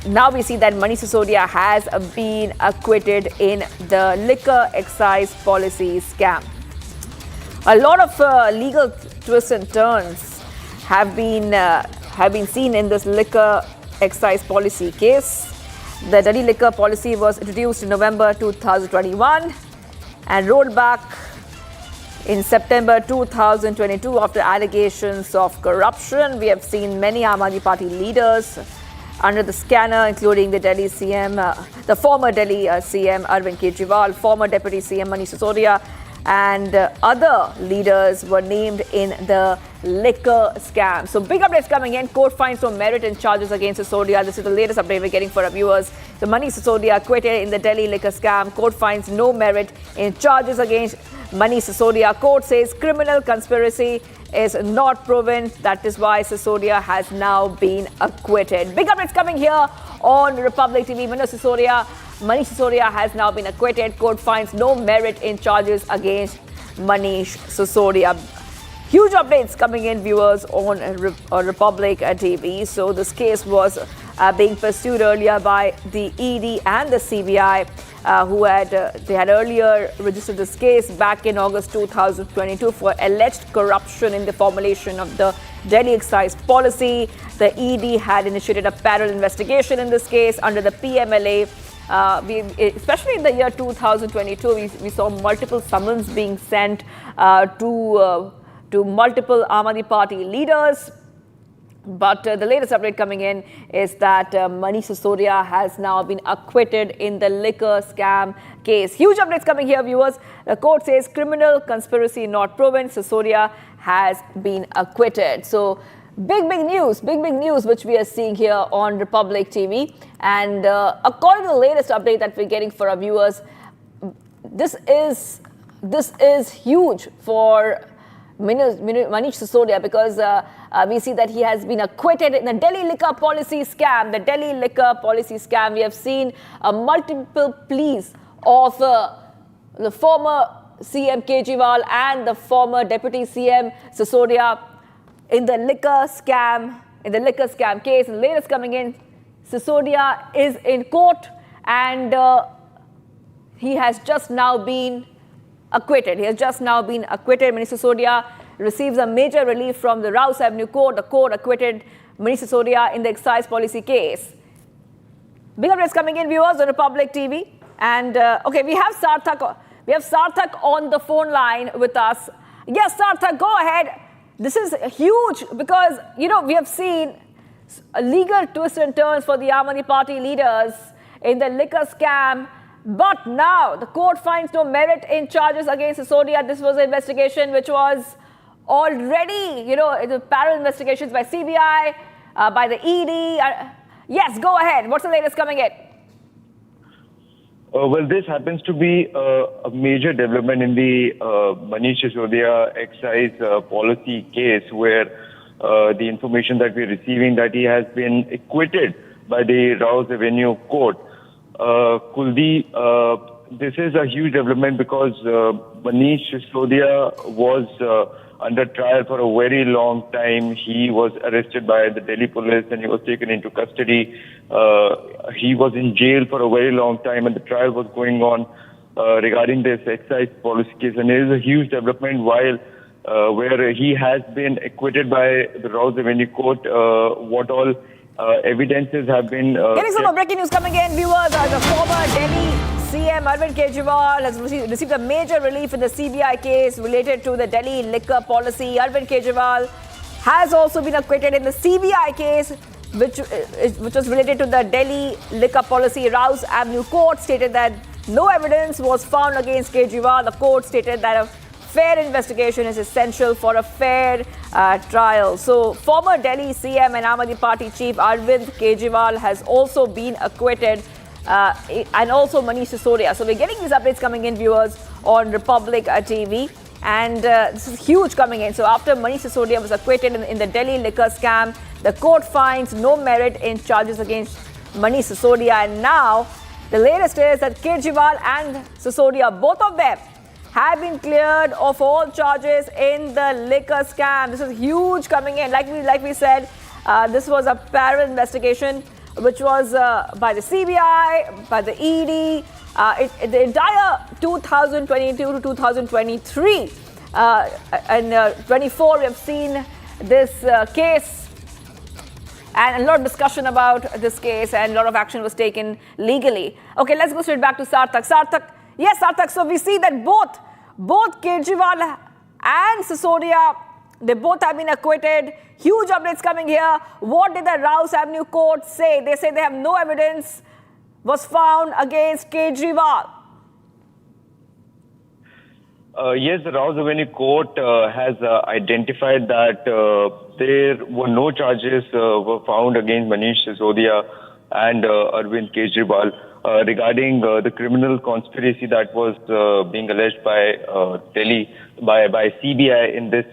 now we see that Manish Sisodia has been acquitted in the liquor excise policy scam. A lot of legal twists and turns have been seen in this liquor excise policy case. The Delhi liquor policy was introduced in November 2021 and rolled back in September 2022 after allegations of corruption. We have seen many Aam Aadmi Party leaders under the scanner, including the Delhi CM, the former Delhi CM Arvind Kejriwal, former Deputy CM Manish Sisodia, and other leaders were named in the liquor scam. So big updates coming in. Court finds no merit in charges against Sisodia. This is the latest update we're getting for our viewers. The Manish Sisodia acquitted in the Delhi liquor scam. Court finds no merit in charges against Manish Sisodia. Court says criminal conspiracy is not proven. That is why Sisodia has now been acquitted. Big updates coming here on Republic TV. Manish Sisodia has now been acquitted. Court finds no merit in charges against Manish Sisodia. Huge updates coming in, viewers, on Republic TV. So this case was being pursued earlier by the ED and the CBI, they had earlier registered this case back in August 2022 for alleged corruption in the formulation of the Delhi excise policy. The ED had initiated a parallel investigation in this case under the PMLA. Especially in the year 2022, we saw multiple summons being sent to multiple Aam Aadmi Party leaders. But the latest update coming in is that Manish Sisodia has now been acquitted in the liquor scam case. Huge updates coming here, viewers. The court says criminal conspiracy not proven. Sisodia has been acquitted. So big news which we are seeing here on Republic TV. And according to the latest update that we're getting for our viewers, this is huge for Manish Sisodia, because we see that he has been acquitted in the Delhi liquor policy scam. The Delhi liquor policy scam, we have seen multiple pleas of the former CM Kejriwal and the former Deputy CM Sisodia in the liquor scam case. The latest coming in, Sisodia is in court and he has just now been acquitted. Manish Sisodia receives a major relief from the Rouse Avenue Court. The court acquitted Manish Sisodia in the excise policy case. Big updates coming in, viewers, on Republic TV. And okay, we have Sarthak on the phone line with us. Yes, Sarthak, go ahead. This is huge because, you know, we have seen legal twists and turns for the Aam Aadmi Party leaders in the liquor scam. But now the court finds no merit in charges against Sisodia. This was an investigation which was already, you know, the parallel investigations by CBI, by the ED. Yes, go ahead. What's the latest coming in? Well, this happens to be a major development in the Manish Sisodia excise policy case, where the information that we're receiving that he has been acquitted by the Rouse Avenue Court. Kuldeep, this is a huge development because Manish Sisodia was under trial for a very long time. He was arrested by the Delhi police and he was taken into custody. He was in jail for a very long time and the trial was going on regarding this excise policy case. And it is a huge development while where he has been acquitted by the Rouse Avenue Court. What all evidences have been... Getting some more breaking news coming in, viewers. The former Delhi CM Arvind Kejriwal has received a major relief in the CBI case related to the Delhi liquor policy. Arvind Kejriwal has also been acquitted in the CBI case, which was related to the Delhi liquor policy. Rouse Avenue Court stated that no evidence was found against Kejriwal. The court stated that a fair investigation is essential for a fair trial. So, former Delhi CM and Aam Aadmi Party chief Arvind Kejriwal has also been acquitted, and also Manish Sisodia. So, we're getting these updates coming in, viewers, on Republic TV. And this is huge coming in. So, after Manish Sisodia was acquitted in the Delhi liquor scam, the court finds no merit in charges against Manish Sisodia. And now, the latest is that Kejriwal and Sisodia, both of them, have been cleared of all charges in the liquor scam. This is huge coming in. Like we said, this was a parallel investigation which was by the CBI, by the ED, the entire 2022 to 2023 and 24. We have seen this case and a lot of discussion about this case, and a lot of action was taken legally. Okay, let's go straight back to Sarthak. Yes, Sarthak. So we see that both Kejriwal and Sisodia, they both have been acquitted. Huge updates coming here. What did the Rouse Avenue Court say? They say they have no evidence was found against Kejriwal. Yes, the Rouse Avenue Court has identified that there were no charges were found against Manish Sisodia and Arvind Kejriwal regarding the criminal conspiracy that was being alleged by Delhi, by CBI in this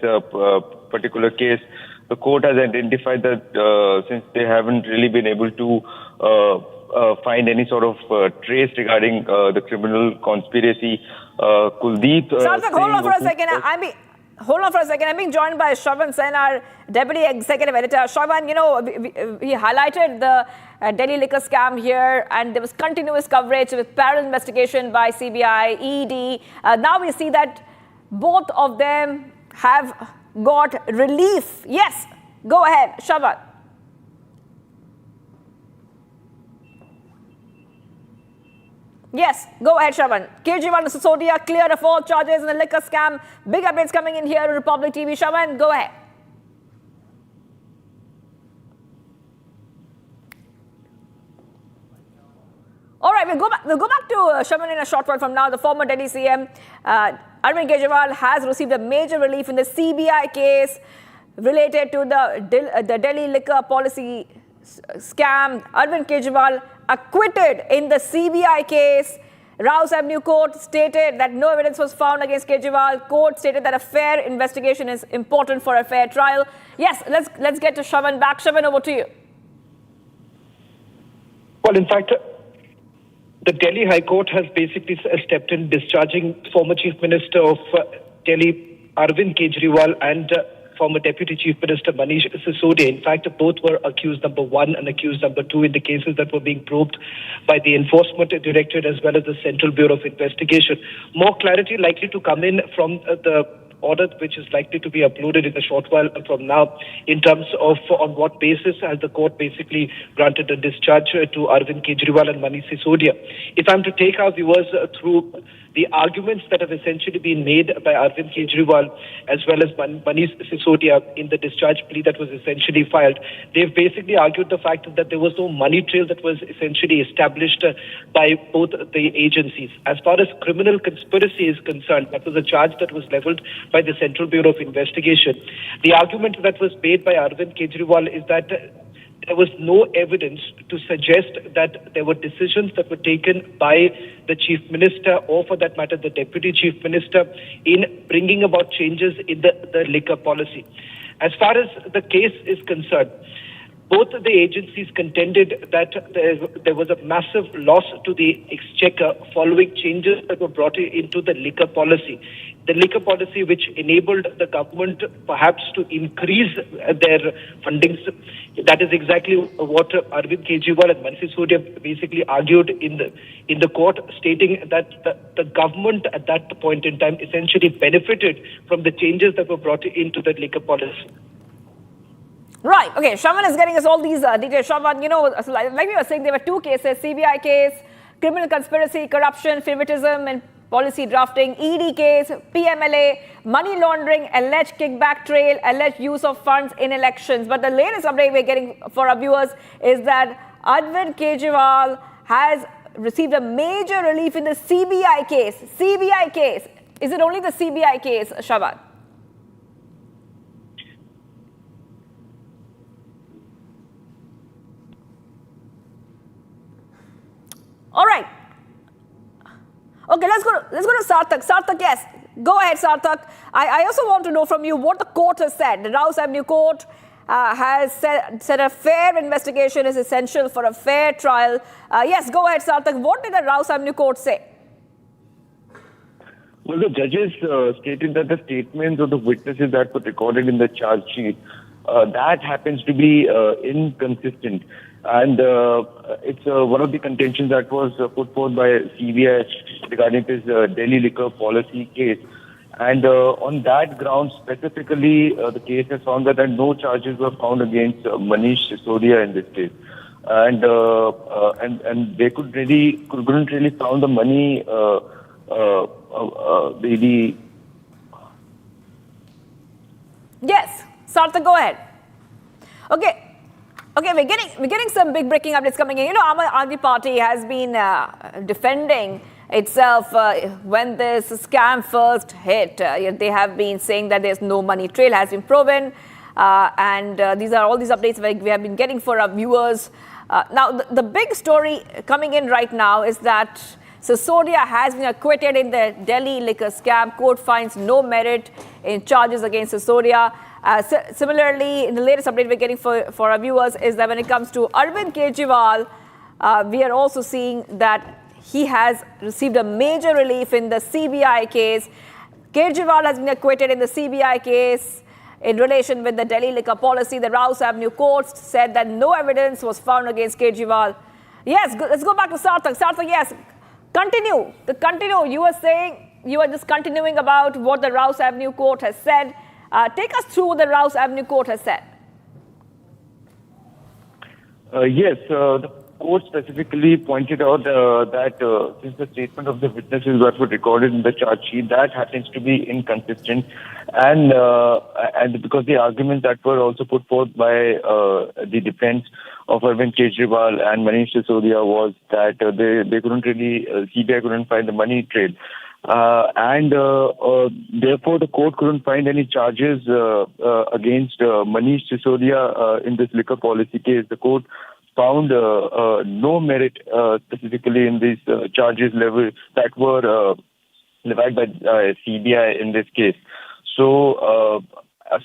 particular case. The court has identified that since they haven't really been able to find any sort of trace regarding the criminal conspiracy. Kuldeep... Sarthak, hold on for a second. I'm being joined by Shravan Sen, our Deputy Executive Editor. Shravan, you know, we highlighted the Delhi liquor scam here, and there was continuous coverage with parallel investigation by CBI, ED. Now we see that both of them have got relief. Yes, go ahead, Shravan. Yes, go ahead, Shravan. Kejriwal and Sisodia cleared of all charges in the liquor scam. Big updates coming in here on Republic TV. Shravan, go ahead. All right, we'll go back to Shravan in a short while from now. The former Delhi CM, Arvind Kejriwal, has received a major relief in the CBI case related to the Delhi liquor policy scam. Arvind Kejriwal acquitted in the CBI case. Rouse Avenue Court stated that no evidence was found against Kejriwal. Court stated that a fair investigation is important for a fair trial. Yes, let's get to Shravan back. Shravan, over to you. Well, in fact, the Delhi High Court has basically stepped in, discharging former Chief Minister of Delhi, Arvind Kejriwal, and former Deputy Chief Minister Manish Sisodia. In fact, both were accused number 1 and accused number 2 in the cases that were being probed by the Enforcement Directorate as well as the Central Bureau of Investigation. More clarity likely to come in from the order which is likely to be uploaded in a short while from now in terms of on what basis has the court basically granted a discharge to Arvind Kejriwal and Manish Sisodia. If I'm to take our viewers through the arguments that have essentially been made by Arvind Kejriwal as well as Manish Sisodia in the discharge plea that was essentially filed, they've basically argued the fact that there was no money trail that was essentially established by both the agencies. As far as criminal conspiracy is concerned, that was a charge that was leveled by the Central Bureau of Investigation. The argument that was made by Arvind Kejriwal is that there was no evidence to suggest that there were decisions that were taken by the Chief Minister or, for that matter, the Deputy Chief Minister in bringing about changes in the liquor policy. As far as the case is concerned, both the agencies contended that there was a massive loss to the exchequer following changes that were brought into the liquor policy. The liquor policy which enabled the government perhaps to increase their fundings. That is exactly what Arvind Kejriwal and Manish Sisodia basically argued in the court, stating that the government at that point in time essentially benefited from the changes that were brought into the liquor policy. Right. Okay. Shravan is getting us all these details. Shravan, you know, like we were saying, there were 2 cases: CBI case, criminal conspiracy, corruption, favoritism, and policy drafting; ED case, PMLA, money laundering, alleged kickback trail, alleged use of funds in elections. But the latest update we're getting for our viewers is that Arvind Kejriwal has received a major relief in the CBI case. CBI case. Is it only the CBI case, Shravan? All right. Okay, let's go to Sarthak. Sarthak, yes. Go ahead, Sarthak. I also want to know from you what the court has said. The Rouse Avenue Court has said a fair investigation is essential for a fair trial. Yes, go ahead, Sarthak. What did the Rouse Avenue Court say? Well, the judges stated that the statements of the witnesses that were recorded in the charge sheet, that happens to be inconsistent. And it's one of the contentions that was put forth by CBI regarding this Delhi liquor policy case. And on that ground, specifically, the case has found that no charges were found against Manish Sisodia in this case. And they couldn't really found the money. Yes, Sarthak, go ahead. Okay, we're getting some big breaking updates coming in. You know, Aam Aadmi Party has been defending itself when this scam first hit. They have been saying that there's no money trail has been proven, and these are all these updates we have been getting for our viewers. Now, the big story coming in right now is that Sisodia has been acquitted in the Delhi liquor scam. Court finds no merit in charges against Sisodia. Similarly, in the latest update we're getting for our viewers is that when it comes to Arvind Kejriwal, we are also seeing that he has received a major relief in the CBI case. Kejriwal has been acquitted in the CBI case in relation with the Delhi liquor policy. The Rouse Avenue Court said that no evidence was found against Kejriwal. Yes, let's go back to Sarthak. Sarthak, yes, continue. You were saying, you are just continuing about what the Rouse Avenue Court has said. Take us through what the Rouse Avenue Court has said. Yes, the court specifically pointed out that since the statement of the witnesses that were recorded in the charge sheet, that happens to be inconsistent, and because the arguments that were also put forth by the defense of Arvind Kejriwal and Manish Sisodia was that they couldn't really, CBI couldn't find the money trail. Therefore, the court couldn't find any charges against Manish Sisodia in this liquor policy case. The court found no merit specifically in these charges level that were levied by CBI in this case. So,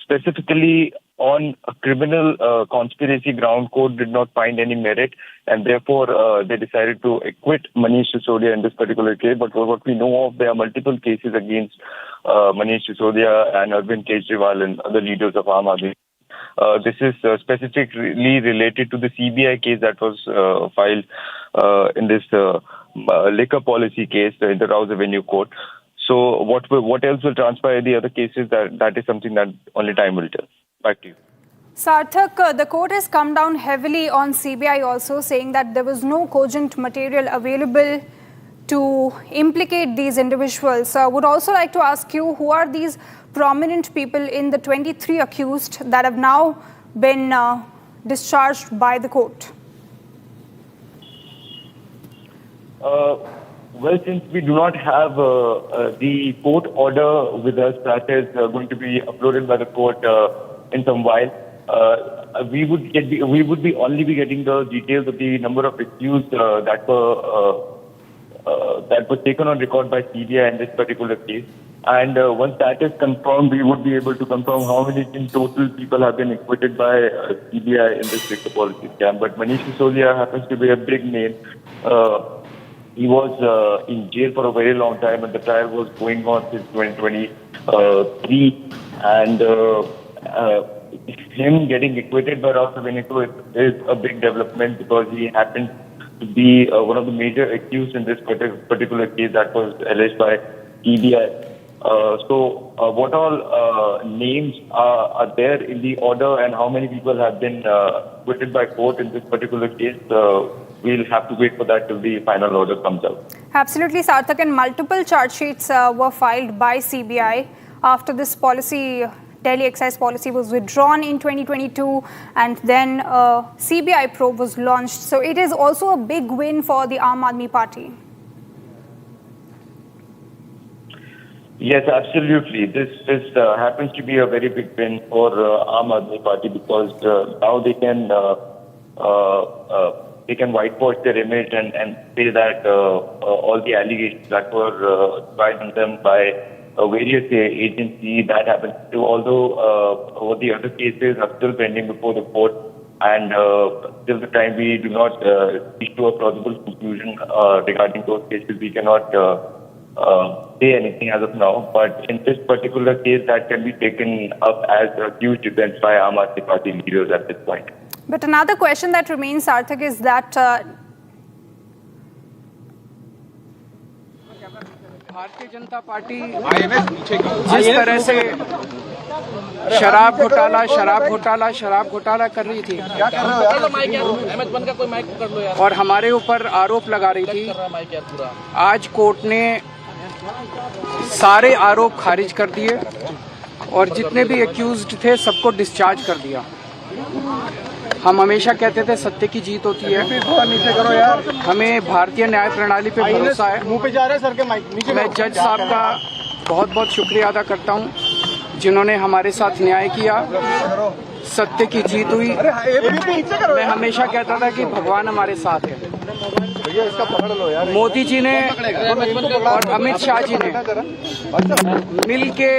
specifically on a criminal conspiracy ground, court did not find any merit, and therefore they decided to acquit Manish Sisodia in this particular case. But for what we know of, there are multiple cases against Manish Sisodia and Arvind Kejriwal and other leaders of Aam Aadmi. This is specifically related to the CBI case that was filed in this liquor policy case in the Rouse Avenue Court. So what else will transpire in the other cases, that is something that only time will tell. Back to you. Sarthak, the court has come down heavily on CBI also, saying that there was no cogent material available to implicate these individuals. I would also like to ask you, who are these prominent people in the 23 accused that have now been discharged by the court? Well, since we do not have the court order with us that is going to be uploaded by the court in some while, we would be only getting the details of the number of accused that were taken on record by CBI in this particular case. And once that is confirmed, we would be able to confirm how many in total people have been acquitted by CBI in this liquor policy scam. But Manish Sisodia happens to be a big name. He was in jail for a very long time, and the trial was going on since 2023. And him getting acquitted by Rouse Avenue is a big development, because he happened to be one of the major accused in this particular case that was alleged by CBI. So what all names are there in the order, and how many people have been acquitted by court in this particular case? We'll have to wait for that till the final order comes out. Absolutely, Sarthak, and multiple charge sheets were filed by CBI after this policy, Delhi excise policy, was withdrawn in 2022, and then CBI probe was launched. So it is also a big win for the Aam Aadmi Party. Yes, absolutely. This happens to be a very big win for Aam Aadmi Party, because now they can whitewash their image and say that all the allegations that were tried on them by various agencies that happened to, although all the other cases are still pending before the court, and till the time we do not reach to a plausible conclusion regarding those cases, we cannot say anything as of now. But in this particular case, that can be taken up as a huge event by Aam Aadmi Party leaders at this point. But another question that remains, Sarthak, is that Bharatiya Janata party जिस तरह से शराब घोटाला कर रही थी और हमारे ऊपर आरोप लगा रही थी, आज कोर्ट ने सारे आरोप खारिज कर दिए और जितने भी एक्यूज्ड थे सबको डिस्चार्ज कर दिया। हम हमेशा कहते थे सत्य की जीत होती है, हमें भारतीय न्याय प्रणाली पे भरोसा है। मैं जज साहब का बहुत बहुत शुक्रिया अदा करता हूं, जिन्होंने हमारे साथ न्याय किया, सत्य की जीत हुई। मैं हमेशा कहता था कि भगवान हमारे साथ है। मोदी जी ने और अमित शाह जी ने मिल के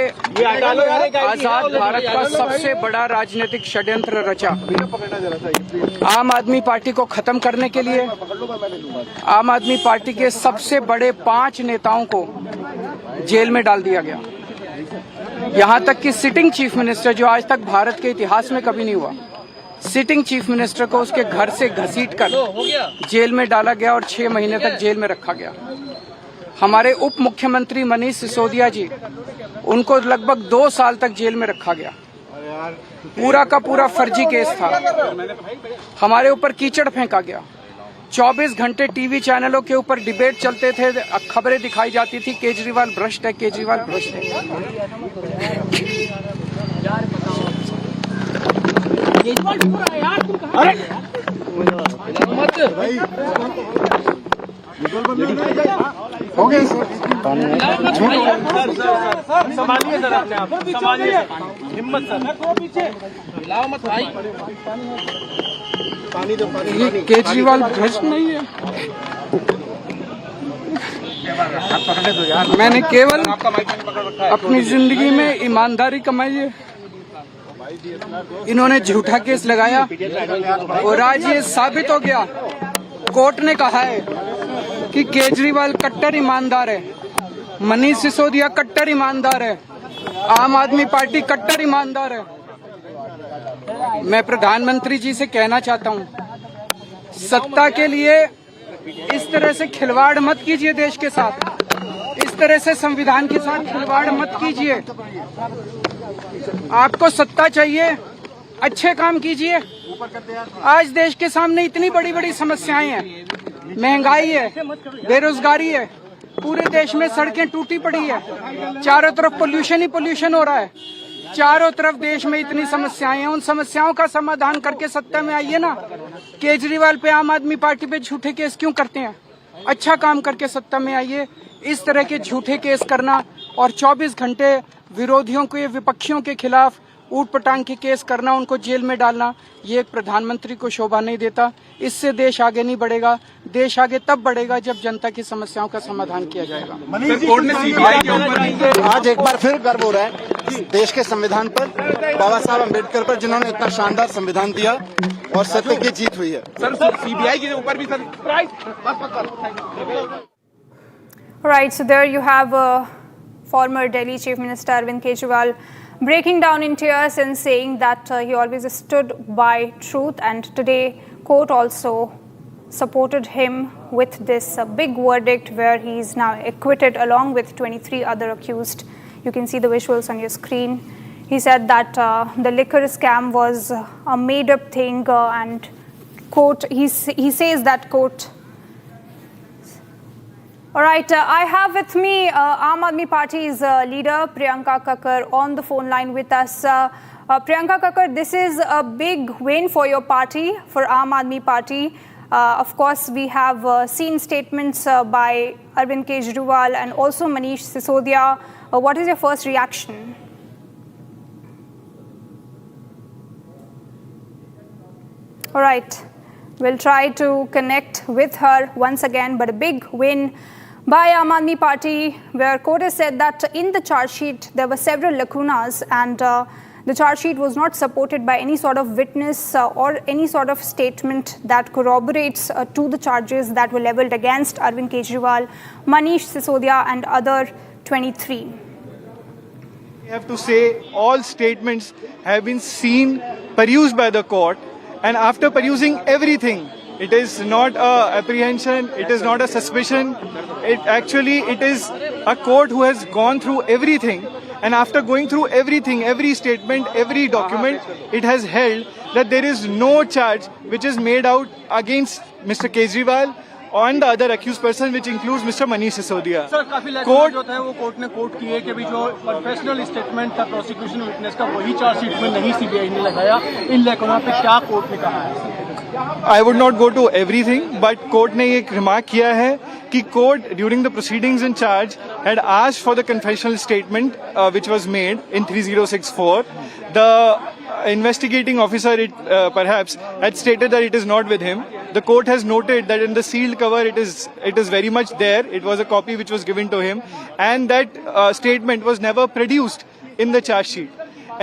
आजाद भारत का सबसे बड़ा राजनीतिक षड्यंत्र रचा। आम आदमी पार्टी को खत्म करने के लिए आम आदमी पार्टी के सबसे बड़े 5 नेताओं को जेल में डाल दिया गया। यहाँ तक कि सिटिंग चीफ मिनिस्टर, जो आज तक भारत के इतिहास में कभी नहीं हुआ, सिटिंग चीफ मिनिस्टर को उसके घर से घसीटकर जेल में डाला गया और 6 महीने तक जेल में रखा गया। हमारे उप मुख्यमंत्री मनीष सिसोदिया जी, उनको लगभग 2 साल तक जेल में रखा गया। पूरा का पूरा फर्जी केस था। हमारे ऊपर कीचड़ फेंका गया। 24 घंटे टीवी चैनलों के ऊपर डिबेट चलते थे, खबरें दिखाई जाती थी केजरीवाल भ्रष्ट है, केजरीवाल भ्रष्ट है। हो गया सर। संभालिए सर, अपने आप संभालिए, हिम्मत सर, लाओ मत भाई, पानी दो, पानी। केजरीवाल भ्रष्ट नहीं है। मैंने केवल अपनी जिंदगी में ईमानदारी कमाई है। इन्होंने झूठा केस लगाया और आज ये साबित हो गया। कोर्ट ने कहा है कि केजरीवाल कट्टर ईमानदार है, मनीष सिसोदिया कट्टर ईमानदार है, आम आदमी पार्टी कट्टर ईमानदार है। मैं प्रधानमंत्री जी से कहना चाहता हूं, सत्ता के लिए इस तरह से खिलवाड़ मत कीजिए देश के साथ, इस तरह से संविधान के साथ खिलवाड़ मत कीजिए। आपको सत्ता चाहिए, अच्छे काम कीजिए। आज देश के सामने इतनी बड़ी बड़ी समस्याएं हैं, महंगाई है, बेरोजगारी है, पूरे देश में सड़कें टूटी पड़ी है, चारों तरफ पोल्यूशन ही पोल्यूशन हो रहा है, चारों तरफ देश में इतनी समस्याएं हैं। उन समस्याओं का समाधान करके सत्ता में आइए ना। केजरीवाल पे, आम आदमी पार्टी पे झूठे केस क्यों करते हैं? अच्छा काम करके सत्ता में आइए। इस तरह के झूठे केस करना और 24 घंटे विरोधियों के, विपक्षियों के खिलाफ ऊट पटांग के केस करना, उनको जेल में डालना, ये एक प्रधानमंत्री को शोभा नहीं देता। इससे देश आगे नहीं बढ़ेगा। देश आगे तब बढ़ेगा जब जनता की समस्याओं का समाधान किया जाएगा। कोर्ट ने सीबीआई के ऊपर आज एक बार फिर गर्व हो रहा है देश के संविधान पर, बाबा साहब अम्बेडकर पर, जिन्होंने इतना शानदार संविधान दिया और सत्य की जीत हुई है। सर, सीबीआई के ऊपर भी sir. Right, so there you have former Delhi Chief Minister Arvind Kejriwal breaking down in tears and saying that he always stood by truth, and today court also supported him with this big verdict where he is now acquitted along with 23 other accused. You can see the visuals on your screen. He said that the liquor scam was a made up thing, and court, he says that court. All right, I have with me Aam Aadmi Party's leader Priyanka Kakkar on the phone line with us. Priyanka Kakkar, this is a big win for your party, for Aam Aadmi Party. Of course, we have seen statements by Arvind Kejriwal and also Manish Sisodia. What is your first reaction? All right, we'll try to connect with her once again, but a big win by Aam Aadmi Party, where court has said that in the charge sheet there were several lacunas, and the charge sheet was not supported by any sort of witness or any sort of statement that corroborates to the charges that were leveled against Arvind Kejriwal, Manish Sisodia and other 23. I have to say all statements have been seen, perused by the court, and after perusing everything, it is not a apprehension, it is not a suspicion, it is a court who has gone through everything, and after going through everything, every statement, every document, it has held that there is no charge which is made out against Mr. Kejriwal and the other accused person, which includes Mr. Manish Sisodia. Sir, काफी court जो है वो court ने court किए कि भी जो professional statement था प्रोसिक्यूशन विटनेस का, वही चार्जशीट में नहीं सीबीआई ने लगाया। इन लेखनों पे क्या कोर्ट ने कहा है? I would not go to everything, but court ने एक रिमार्क किया है कि court during the proceedings in charge had asked for the confessional statement which was made in 3064. The investigating officer perhaps had stated that it is not with him. The court has noted that in the sealed cover it is very much there. It was a copy which was given to him, and that statement was never produced in the charge sheet.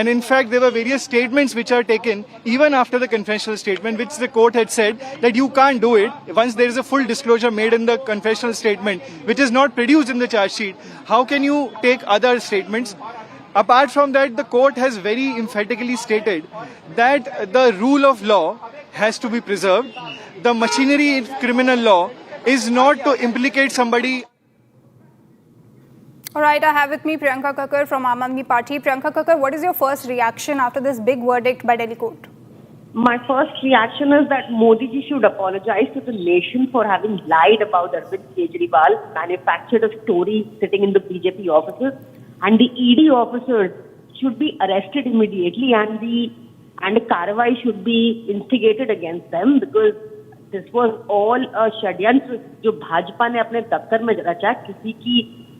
And in fact, there were various statements which are taken even after the confessional statement, which the court had said that you can't do it. Once there is a full disclosure made in the confessional statement, which is not produced in the charge sheet, how can you take other statements? Apart from that, the court has very emphatically stated that the rule of law has to be preserved. The machinery in criminal law is not to implicate somebody. All right, I have with me Priyanka Kakkar from Aam Aadmi Party. Priyanka Kakkar, what is your first reaction after this big verdict by Delhi court? My first reaction is that Modi ji should apologize to the nation for having lied about Arvind Kejriwal, manufactured a story sitting in the BJP offices, and the ED officers should be arrested immediately, and the karwai should be instigated against them, because this was all a षड्यंत्र जो भाजपा ने अपने दफ्तर में रचा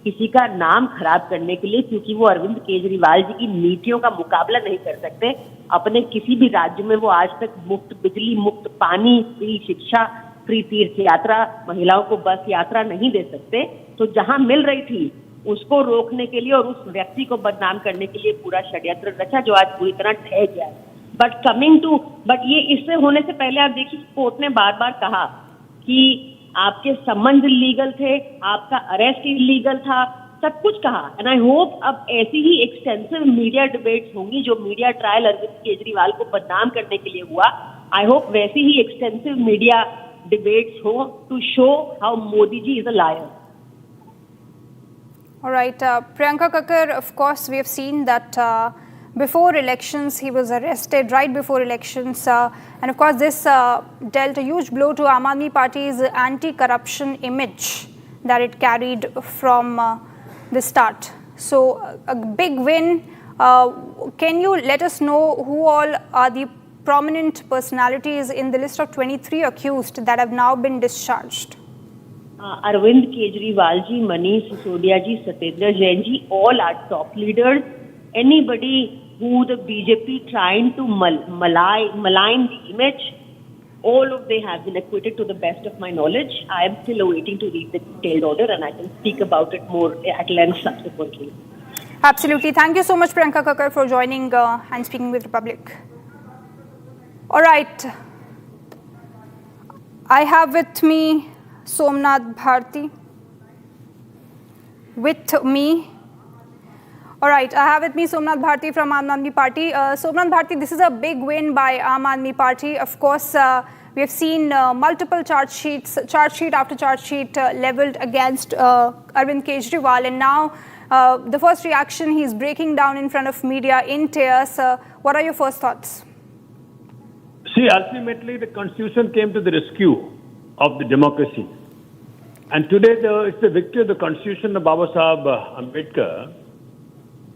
किसी का नाम खराब करने के लिए, क्योंकि वो अरविंद केजरीवाल जी की नीतियों का मुकाबला नहीं कर सकते। अपने किसी भी राज्य में वो आज तक मुफ्त बिजली, मुफ्त पानी, फ्री शिक्षा, फ्री तीर्थ यात्रा, महिलाओं को बस यात्रा नहीं दे सकते। तो जहां मिल रही थी उसको रोकने के लिए और उस व्यक्ति को बदनाम करने के लिए पूरा षड्यंत्र रचा, जो आज पूरी तरह ढह गया है। बट ये इससे होने से पहले आप देखिए, कोर्ट ने बार बार कहा कि आपके संबंध लीगल थे, आपका अरेस्ट इलीगल था, सब कुछ कहा। एंड आई होप अब ऐसी ही एक्सटेंसिव मीडिया डिबेट्स होंगी, जो मीडिया ट्रायल अरविंद केजरीवाल को बदनाम करने के लिए हुआ। आई होप वैसी ही एक्सटेंसिव मीडिया डिबेट्स हो to show how Modi ji is a liar. All right, Priyanka Kakkar, of course, we have seen that before elections he was arrested, right before elections, and of course this dealt a huge blow to Aam Aadmi Party's anti-corruption image that it carried from the start. So a big win. Can you let us know who all are the prominent personalities in the list of 23 accused that have now been discharged? Arvind Kejriwal ji, Manish Sisodia ji, Satyendra Jain ji, all are top leaders. Anybody who the BJP trying to malign the image, all of they have been acquitted to the best of my knowledge. I am still awaiting to read the detailed order, and I can speak about it more at length subsequently. Absolutely. Thank you so much, Priyanka Kakkar, for joining and speaking with Republic. All right. I have with me Somnath Bharti. All right, I have with me Somnath Bharti from Aam Aadmi Party. Somnath Bharti, this is a big win by Aam Aadmi Party. Of course, we have seen multiple charge sheet after charge sheet leveled against Arvind Kejriwal, and now the first reaction, he's breaking down in front of media in tears. What are your first thoughts? See, ultimately the Constitution came to the rescue of the democracy. And today it's the victory of the Constitution of Baba Sahib Ambedkar.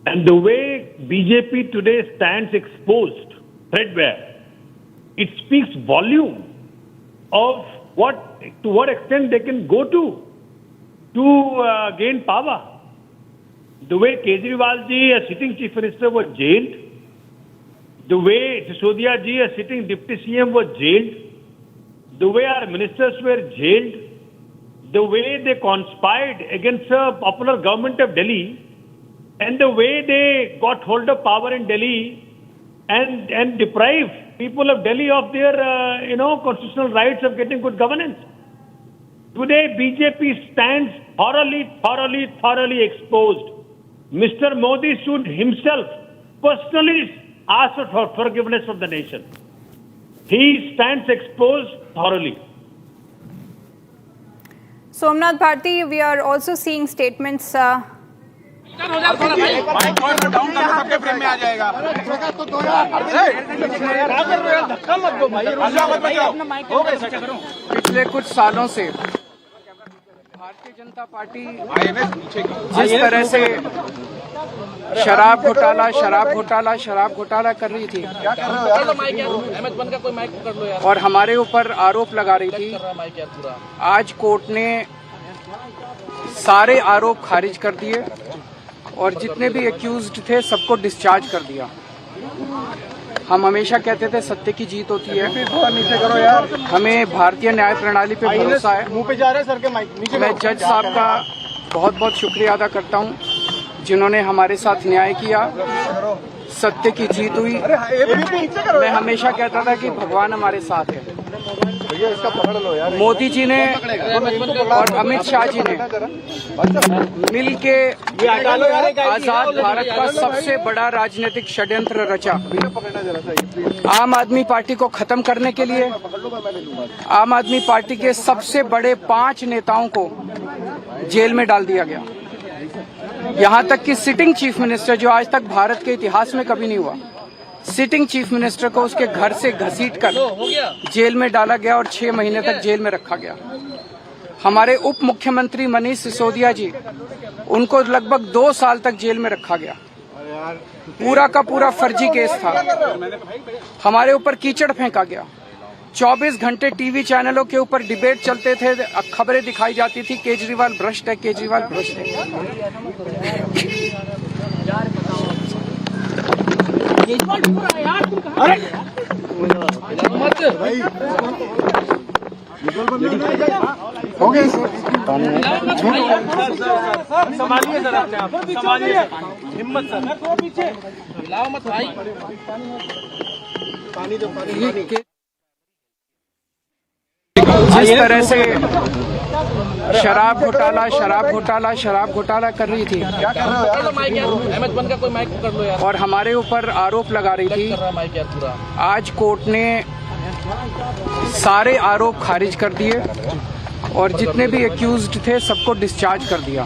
And the way BJP today stands exposed, threadbare, it speaks volume of to what extent they can go to gain power. The way Kejriwal ji, a sitting chief minister, was jailed, the way Sisodia ji, a sitting deputy CM, was jailed, the way our ministers were jailed, the way they conspired against the popular government of Delhi, and the way they got hold of power in Delhi and deprived people of Delhi of their, constitutional rights of getting good governance. Today, BJP stands thoroughly exposed. Mr. Modi should himself personally ask for forgiveness of the nation. He stands exposed thoroughly. Somnath Bharti, we are also seeing statements. पिछले कुछ सालों से Bharatiya Janata party जिस तरह से शराब घोटाला कर रही थी और हमारे ऊपर आरोप लगा रही थी, आज कोर्ट ने सारे आरोप खारिज कर दिए और जितने भी एक्यूज्ड थे सबको डिस्चार्ज कर दिया। हम हमेशा कहते थे सत्य की जीत होती है, हमें भारतीय न्याय प्रणाली पे भरोसा है। मैं जज साहब का बहुत बहुत शुक्रिया अदा करता हूं जिन्होंने हमारे साथ न्याय किया, सत्य की जीत हुई। मैं हमेशा कहता था कि भगवान हमारे साथ है। मोदी जी ने और अमित शाह जी ने मिल के आजाद भारत का सबसे बड़ा राजनीतिक षड्यंत्र रचा। आम आदमी पार्टी को खत्म करने के लिए आम आदमी पार्टी के सबसे बड़े 5 नेताओं को जेल में डाल दिया गया। यहाँ तक कि सिटिंग चीफ मिनिस्टर, जो आज तक भारत के इतिहास में कभी नहीं हुआ, सिटिंग चीफ मिनिस्टर को उसके घर से घसीटकर जेल में डाला गया और 6 महीने तक जेल में रखा गया। हमारे उप मुख्यमंत्री मनीष सिसोदिया जी, उनको लगभग 2 साल तक जेल में रखा गया। पूरा का पूरा फर्जी केस था। हमारे ऊपर कीचड़ फेंका गया। 24 घंटे टीवी चैनलों के ऊपर डिबेट चलते थे, खबरें दिखाई जाती थी केजरीवाल भ्रष्ट है, केजरीवाल भ्रष्ट है। हो गए सर, संभालिए सर, अपने आप संभालिए, हिम्मत सर, पीछे लाओ मत भाई, पानी दो, पानी। जिस तरह से शराब घोटाला कर रही थी और हमारे ऊपर आरोप लगा रही थी, आज कोर्ट ने सारे आरोप खारिज कर दिए और जितने भी एक्यूज्ड थे सबको डिस्चार्ज कर दिया।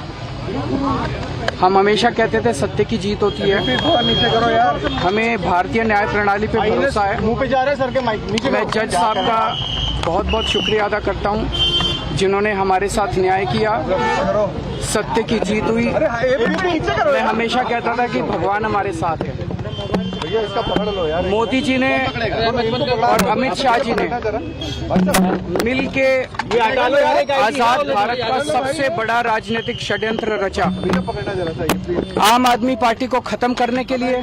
हम हमेशा कहते थे सत्य की जीत होती है। हमें भारतीय न्याय प्रणाली पे भरोसा है। मुंह पे जा रहा है सर के माइक नीचे। मैं जज साहब का बहुत बहुत शुक्रिया अदा करता हूं, जिन्होंने हमारे साथ न्याय किया, सत्य की जीत हुई। मैं हमेशा कहता था कि भगवान हमारे साथ है। मोदी जी ने और अमित शाह जी ने मिल के आजाद भारत का सबसे बड़ा राजनीतिक षड्यंत्र रचा। आम आदमी पार्टी को खत्म करने के लिए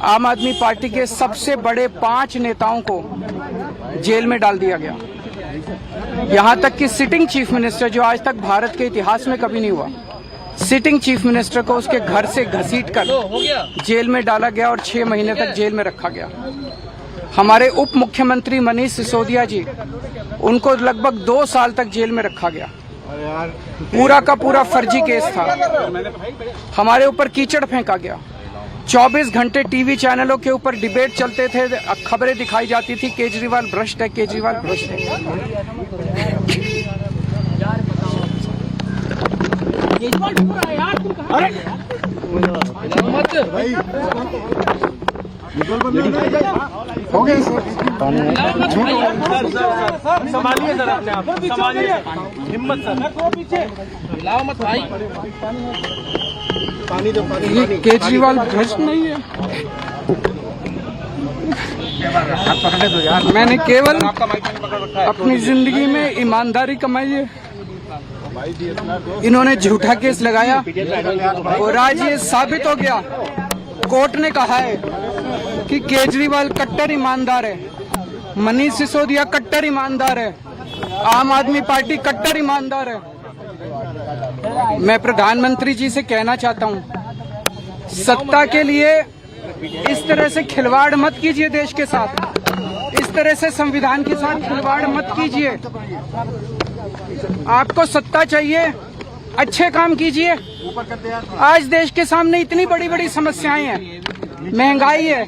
आम आदमी पार्टी के सबसे बड़े 5 नेताओं को जेल में डाल दिया गया। यहाँ तक कि सिटिंग चीफ मिनिस्टर, जो आज तक भारत के इतिहास में कभी नहीं हुआ, सिटिंग चीफ मिनिस्टर को उसके घर से घसीटकर जेल में डाला गया और 6 महीने तक जेल में रखा गया। हमारे उप मुख्यमंत्री मनीष सिसोदिया जी, उनको लगभग 2 साल तक जेल में रखा गया। पूरा का पूरा फर्जी केस था। हमारे ऊपर कीचड़ फेंका गया। 24 घंटे टीवी चैनलों के ऊपर डिबेट चलते थे, खबरें दिखाई जाती थी केजरीवाल भ्रष्ट है, केजरीवाल भ्रष्ट है। अरे हो गए सर, संभालिए सर, अपने आप संभालिए, हिम्मत सर, पीछे लाओ मत भाई, पानी दो, पानी। केजरीवाल भ्रष्ट नहीं है। मैंने केवल अपनी जिंदगी में ईमानदारी कमाई है। इन्होंने झूठा केस लगाया और आज ये साबित हो गया। कोर्ट ने कहा है कि केजरीवाल कट्टर ईमानदार है, मनीष सिसोदिया कट्टर ईमानदार है, आम आदमी पार्टी कट्टर ईमानदार है। मैं प्रधानमंत्री जी से कहना चाहता हूं, सत्ता के लिए इस तरह से खिलवाड़ मत कीजिए देश के साथ, इस तरह से संविधान के साथ खिलवाड़ मत कीजिए। आपको सत्ता चाहिए, अच्छे काम कीजिए। आज देश के सामने इतनी बड़ी बड़ी समस्याएं हैं, महंगाई है,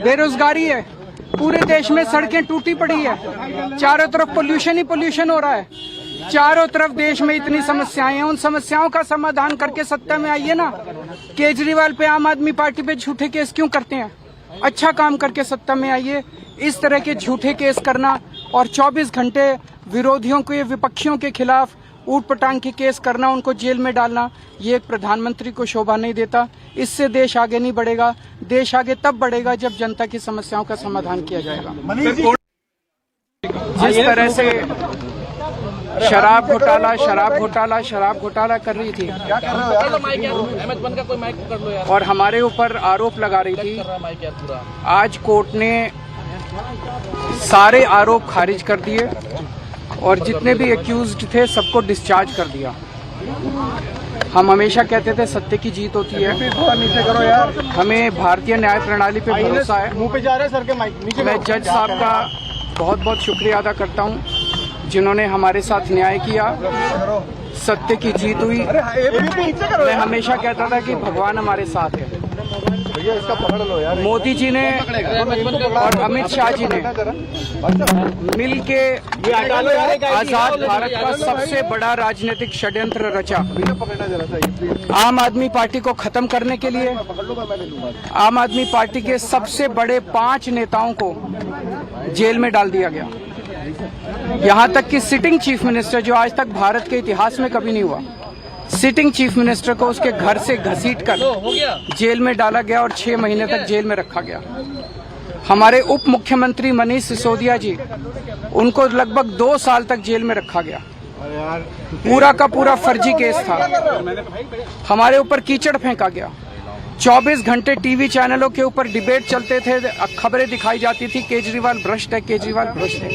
बेरोजगारी है, पूरे देश में सड़कें टूटी पड़ी है, चारों तरफ पोल्यूशन ही पोल्यूशन हो रहा है, चारों तरफ देश में इतनी समस्याएं हैं। उन समस्याओं का समाधान करके सत्ता में आइए ना। केजरीवाल पे, आम आदमी पार्टी पे झूठे केस क्यों करते हैं? अच्छा काम करके सत्ता में आइए। इस तरह के झूठे केस करना और 24 घंटे विरोधियों के, विपक्षियों के खिलाफ ऊट पटांग के केस करना, उनको जेल में डालना, ये एक प्रधानमंत्री को शोभा नहीं देता। इससे देश आगे नहीं बढ़ेगा। देश आगे तब बढ़ेगा जब जनता की समस्याओं का समाधान किया जाएगा। जिस तरह से शराब घोटाला कर रही थी और हमारे ऊपर आरोप लगा रही थी, आज कोर्ट ने सारे आरोप खारिज कर दिए और जितने भी एक्यूज्ड थे सबको डिस्चार्ज कर दिया। हम हमेशा कहते थे सत्य की जीत होती है। हमें भारतीय न्याय प्रणाली पे भरोसा है। मुंह पे जा रहा है सर के माइक नीचे। मैं जज साहब का बहुत बहुत शुक्रिया अदा करता हूं, जिन्होंने हमारे साथ न्याय किया, सत्य की जीत हुई। मैं हमेशा कहता था कि भगवान हमारे साथ है। मोदी जी ने और अमित शाह जी ने मिल के आजाद भारत का सबसे बड़ा राजनीतिक षड्यंत्र रचा। आम आदमी पार्टी को खत्म करने के लिए आम आदमी पार्टी के सबसे बड़े 5 नेताओं को जेल में डाल दिया गया। यहाँ तक कि सिटिंग चीफ मिनिस्टर, जो आज तक भारत के इतिहास में कभी नहीं हुआ, सिटिंग चीफ मिनिस्टर को उसके घर से घसीटकर जेल में डाला गया और 6 महीने तक जेल में रखा गया। हमारे उप मुख्यमंत्री मनीष सिसोदिया जी, उनको लगभग 2 साल तक जेल में रखा गया। पूरा का पूरा फर्जी केस था। हमारे ऊपर कीचड़ फेंका गया। 24 घंटे टीवी चैनलों के ऊपर डिबेट चलते थे, खबरें दिखाई जाती थी केजरीवाल भ्रष्ट है, केजरीवाल भ्रष्ट है।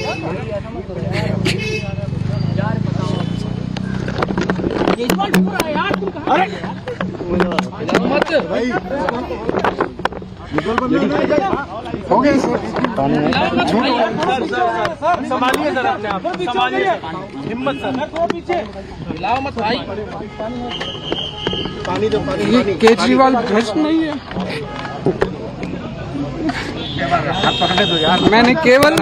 हो गया संभालिए सर, अपने आप संभालिए, हिम्मत सर, हिलाओ मत भाई। ये केजरीवाल भ्रष्ट नहीं है। मैंने केवल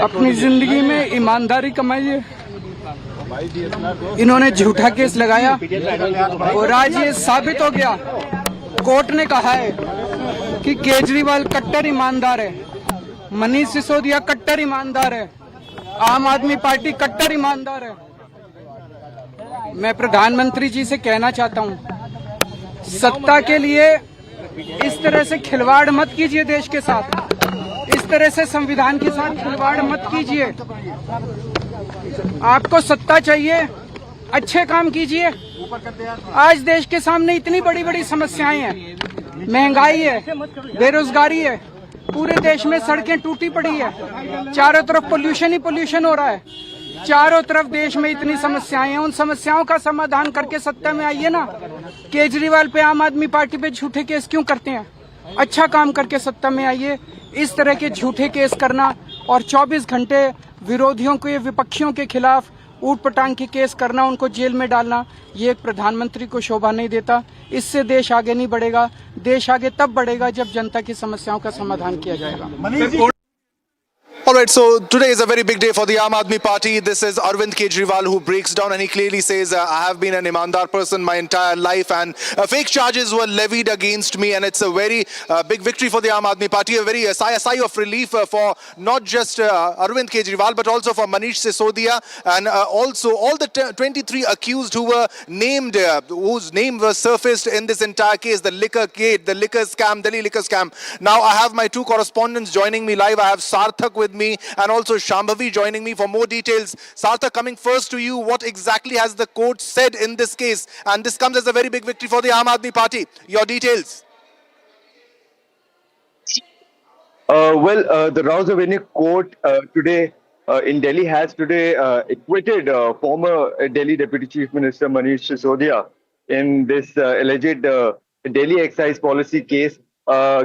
अपनी जिंदगी में ईमानदारी कमाई है। इन्होंने झूठा केस लगाया और आज ये साबित हो गया। कोर्ट ने कहा है कि केजरीवाल कट्टर ईमानदार है, मनीष सिसोदिया कट्टर ईमानदार है, आम आदमी पार्टी कट्टर ईमानदार है। मैं प्रधानमंत्री जी से कहना चाहता हूं, सत्ता के लिए इस तरह से खिलवाड़ मत कीजिए देश के साथ, इस तरह से संविधान के साथ खिलवाड़ मत कीजिए। आपको सत्ता चाहिए, अच्छे काम कीजिए। आज देश के सामने इतनी बड़ी बड़ी समस्याएं हैं, महंगाई है, बेरोजगारी है, पूरे देश में सड़कें टूटी पड़ी है, चारों तरफ पोल्यूशन ही पोल्यूशन हो रहा है, चारों तरफ देश में इतनी समस्याएं हैं। उन समस्याओं का समाधान करके सत्ता में आइए ना। केजरीवाल पे, आम आदमी पार्टी पे झूठे केस क्यों करते हैं? अच्छा काम करके सत्ता में आइए। इस तरह के झूठे केस करना और 24 घंटे विरोधियों के, विपक्षियों के खिलाफ ऊट पटांग के केस करना, उनको जेल में डालना, ये एक प्रधानमंत्री को शोभा नहीं देता। इससे देश आगे नहीं बढ़ेगा। देश आगे तब बढ़ेगा जब जनता की समस्याओं का समाधान किया जाएगा। All right, so today is a very big day for the Aam Aadmi Party. This is Arvind Kejriwal who breaks down and he clearly says, I have been an imandar person my entire life and fake charges were levied against me, and it's a very big victory for the Aam Aadmi Party, a very sigh of relief for not just Arvind Kejriwal but also for Manish Sisodia and also all the 23 accused who were named, whose name was surfaced in this entire case, the liquor gate, the liquor scam, Delhi liquor scam. Now I have my 2 correspondents joining me live. I have Sarthak with me and also Shambhavi joining me for more details. Sarthak, coming first to you, what exactly has the court said in this case? And this comes as a very big victory for the Aam Aadmi Party. Your details. The Rouse Avenue Court today in Delhi has today acquitted former Delhi Deputy Chief Minister Manish Sisodia in this alleged Delhi excise policy case,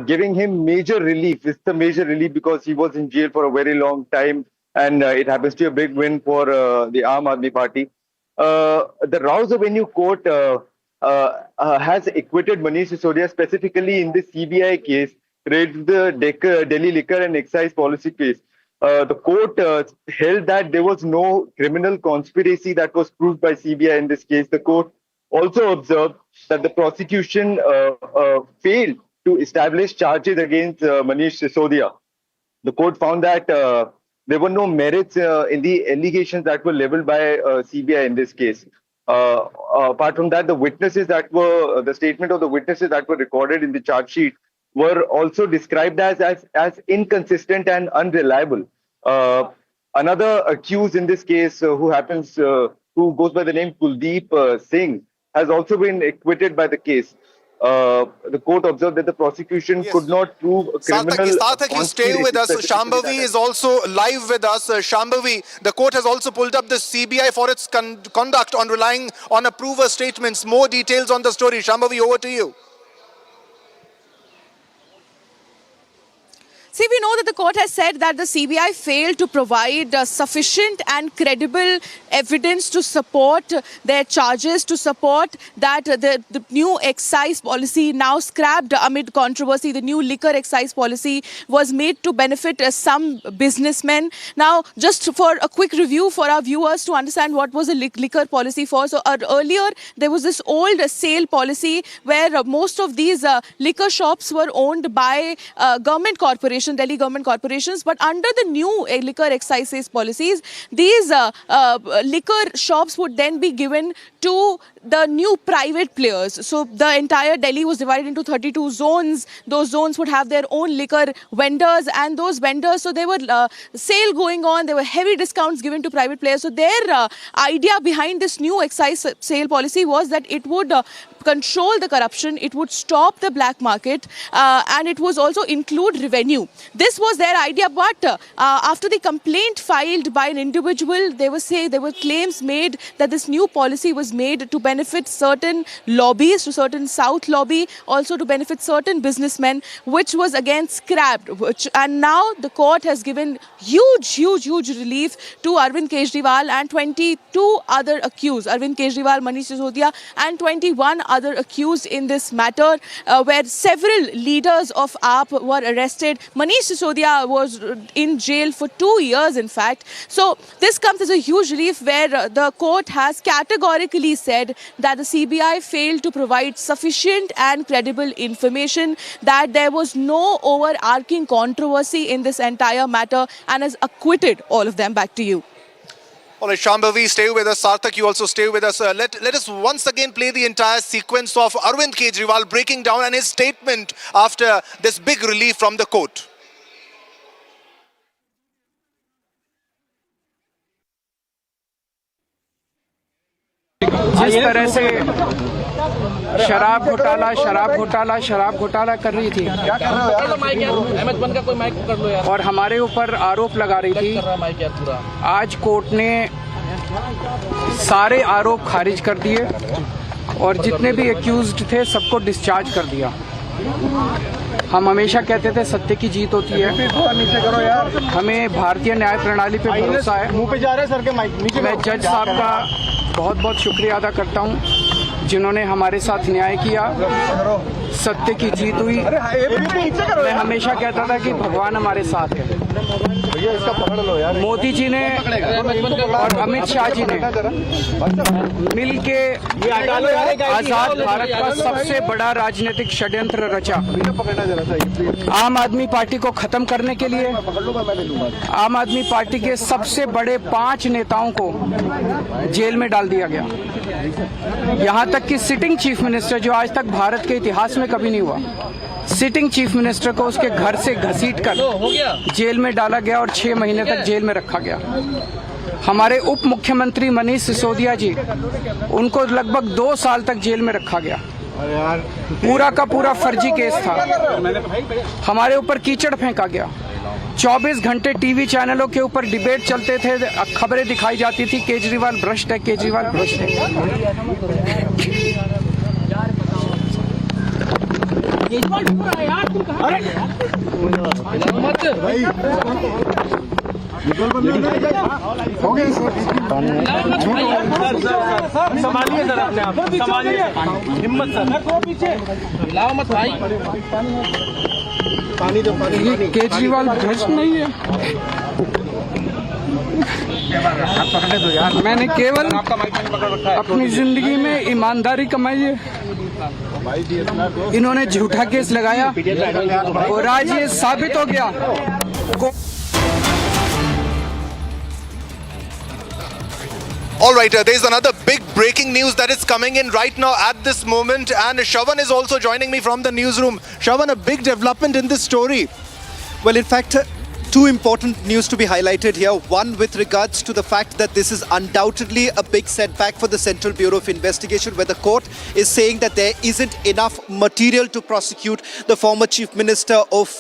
giving him major relief. It's a major relief because he was in jail for a very long time, and it happens to be a big win for the Aam Aadmi Party. The Rouse Avenue Court has acquitted Manish Sisodia specifically in the CBI case related to the Delhi liquor and excise policy case. The court held that there was no criminal conspiracy that was proved by CBI in this case. The court also observed that the prosecution failed to establish charges against Manish Sisodia. The court found that there were no merits in the allegations that were leveled by CBI in this case. Apart from that, the witnesses that were, the statement of the witnesses that were recorded in the charge sheet were also described as inconsistent and unreliable. Another accused in this case, who goes by the name Kuldeep Singh, has also been acquitted by the case. The court observed that the prosecution could not prove a criminal. Sarthak, you stay with us. Shambhavi is also live with us. Shambhavi, the court has also pulled up the CBI for its conduct on relying on approver statements. More details on the story. Shambhavi, over to you. See, we know that the court has said that the CBI failed to provide sufficient and credible evidence to support their charges, to support that the new excise policy, now scrapped amid controversy, the new liquor excise policy was made to benefit some businessmen. Now, just for a quick review for our viewers to understand what was the liquor policy for. So earlier, there was this old sale policy where most of these liquor shops were owned by government corporations, Delhi government corporations, but under the new liquor excise policies, these liquor shops would then be given to the new private players. So the entire Delhi was divided into 32 zones. Those zones would have their own liquor vendors, and those vendors, so there were sale going on, there were heavy discounts given to private players. So their idea behind this new excise sale policy was that it would control the corruption, it would stop the black market, and it was also include revenue. This was their idea, but after the complaint filed by an individual, there were claims made that this new policy was made to benefit certain lobbies, to certain South lobby, also to benefit certain businessmen, which was again scrapped. And now the court has given huge relief to Arvind Kejriwal and 22 other accused, Arvind Kejriwal, Manish Sisodia, and 21 other accused in this matter, where several leaders of AAP were arrested. Manish Sisodia was in jail for 2 years, in fact. So this comes as a huge relief, where the court has categorically said that the CBI failed to provide sufficient and credible information, that there was no overarching controversy in this entire matter, and has acquitted all of them. Back to you. All right, Shambhavi, stay with us. Sarthak, you also stay with us. Let us once again play the entire sequence of Arvind Kejriwal breaking down and his statement after this big relief from the court. जिस तरह से शराब घोटाला कर रही थी और हमारे ऊपर आरोप लगा रही थी, आज कोर्ट ने सारे आरोप खारिज कर दिए और जितने भी एक्यूज्ड थे सबको डिस्चार्ज कर दिया। हम हमेशा कहते थे सत्य की जीत होती है, हमें भारतीय न्याय प्रणाली पे भरोसा है। मैं जज साहब का बहुत बहुत शुक्रिया अदा करता हूं जिन्होंने हमारे साथ न्याय किया, सत्य की जीत हुई। मैं हमेशा कहता था कि भगवान हमारे साथ है। मोदी जी ने और अमित शाह जी ने मिल के आजाद भारत का सबसे बड़ा राजनीतिक षड्यंत्र रचा। आम आदमी पार्टी को खत्म करने के लिए आम आदमी पार्टी के सबसे बड़े 5 नेताओं को जेल में डाल दिया गया। यहाँ तक कि सिटिंग चीफ मिनिस्टर, जो आज तक भारत के इतिहास में कभी नहीं हुआ, सिटिंग चीफ मिनिस्टर को उसके घर से घसीटकर जेल में डाला गया और 6 महीने तक जेल में रखा गया। हमारे उप मुख्यमंत्री मनीष सिसोदिया जी, उनको लगभग 2 साल तक जेल में रखा गया। पूरा का पूरा फर्जी केस था। हमारे ऊपर कीचड़ फेंका गया। 24 घंटे टीवी चैनलों के ऊपर डिबेट चलते थे, खबरें दिखाई जाती थी केजरीवाल भ्रष्ट है, केजरीवाल भ्रष्ट है। संभालिए सर, अपने आप संभालिए, हिम्मत सर, हिलाओ मत भाई। ये केजरीवाल भ्रष्ट नहीं है। मैंने केवल अपनी जिंदगी में ईमानदारी कमाई है। इन्होंने झूठा केस लगाया और आज ये साबित हो गया। All right, there's another big breaking news that is coming in right now at this moment, and Shravan is also joining me from the newsroom. Shravan, a big development in this story. Well, in fact, 2 important news to be highlighted here. One, with regards to the fact that this is undoubtedly a big setback for the Central Bureau of Investigation, where the court is saying that there isn't enough material to prosecute the former Chief Minister of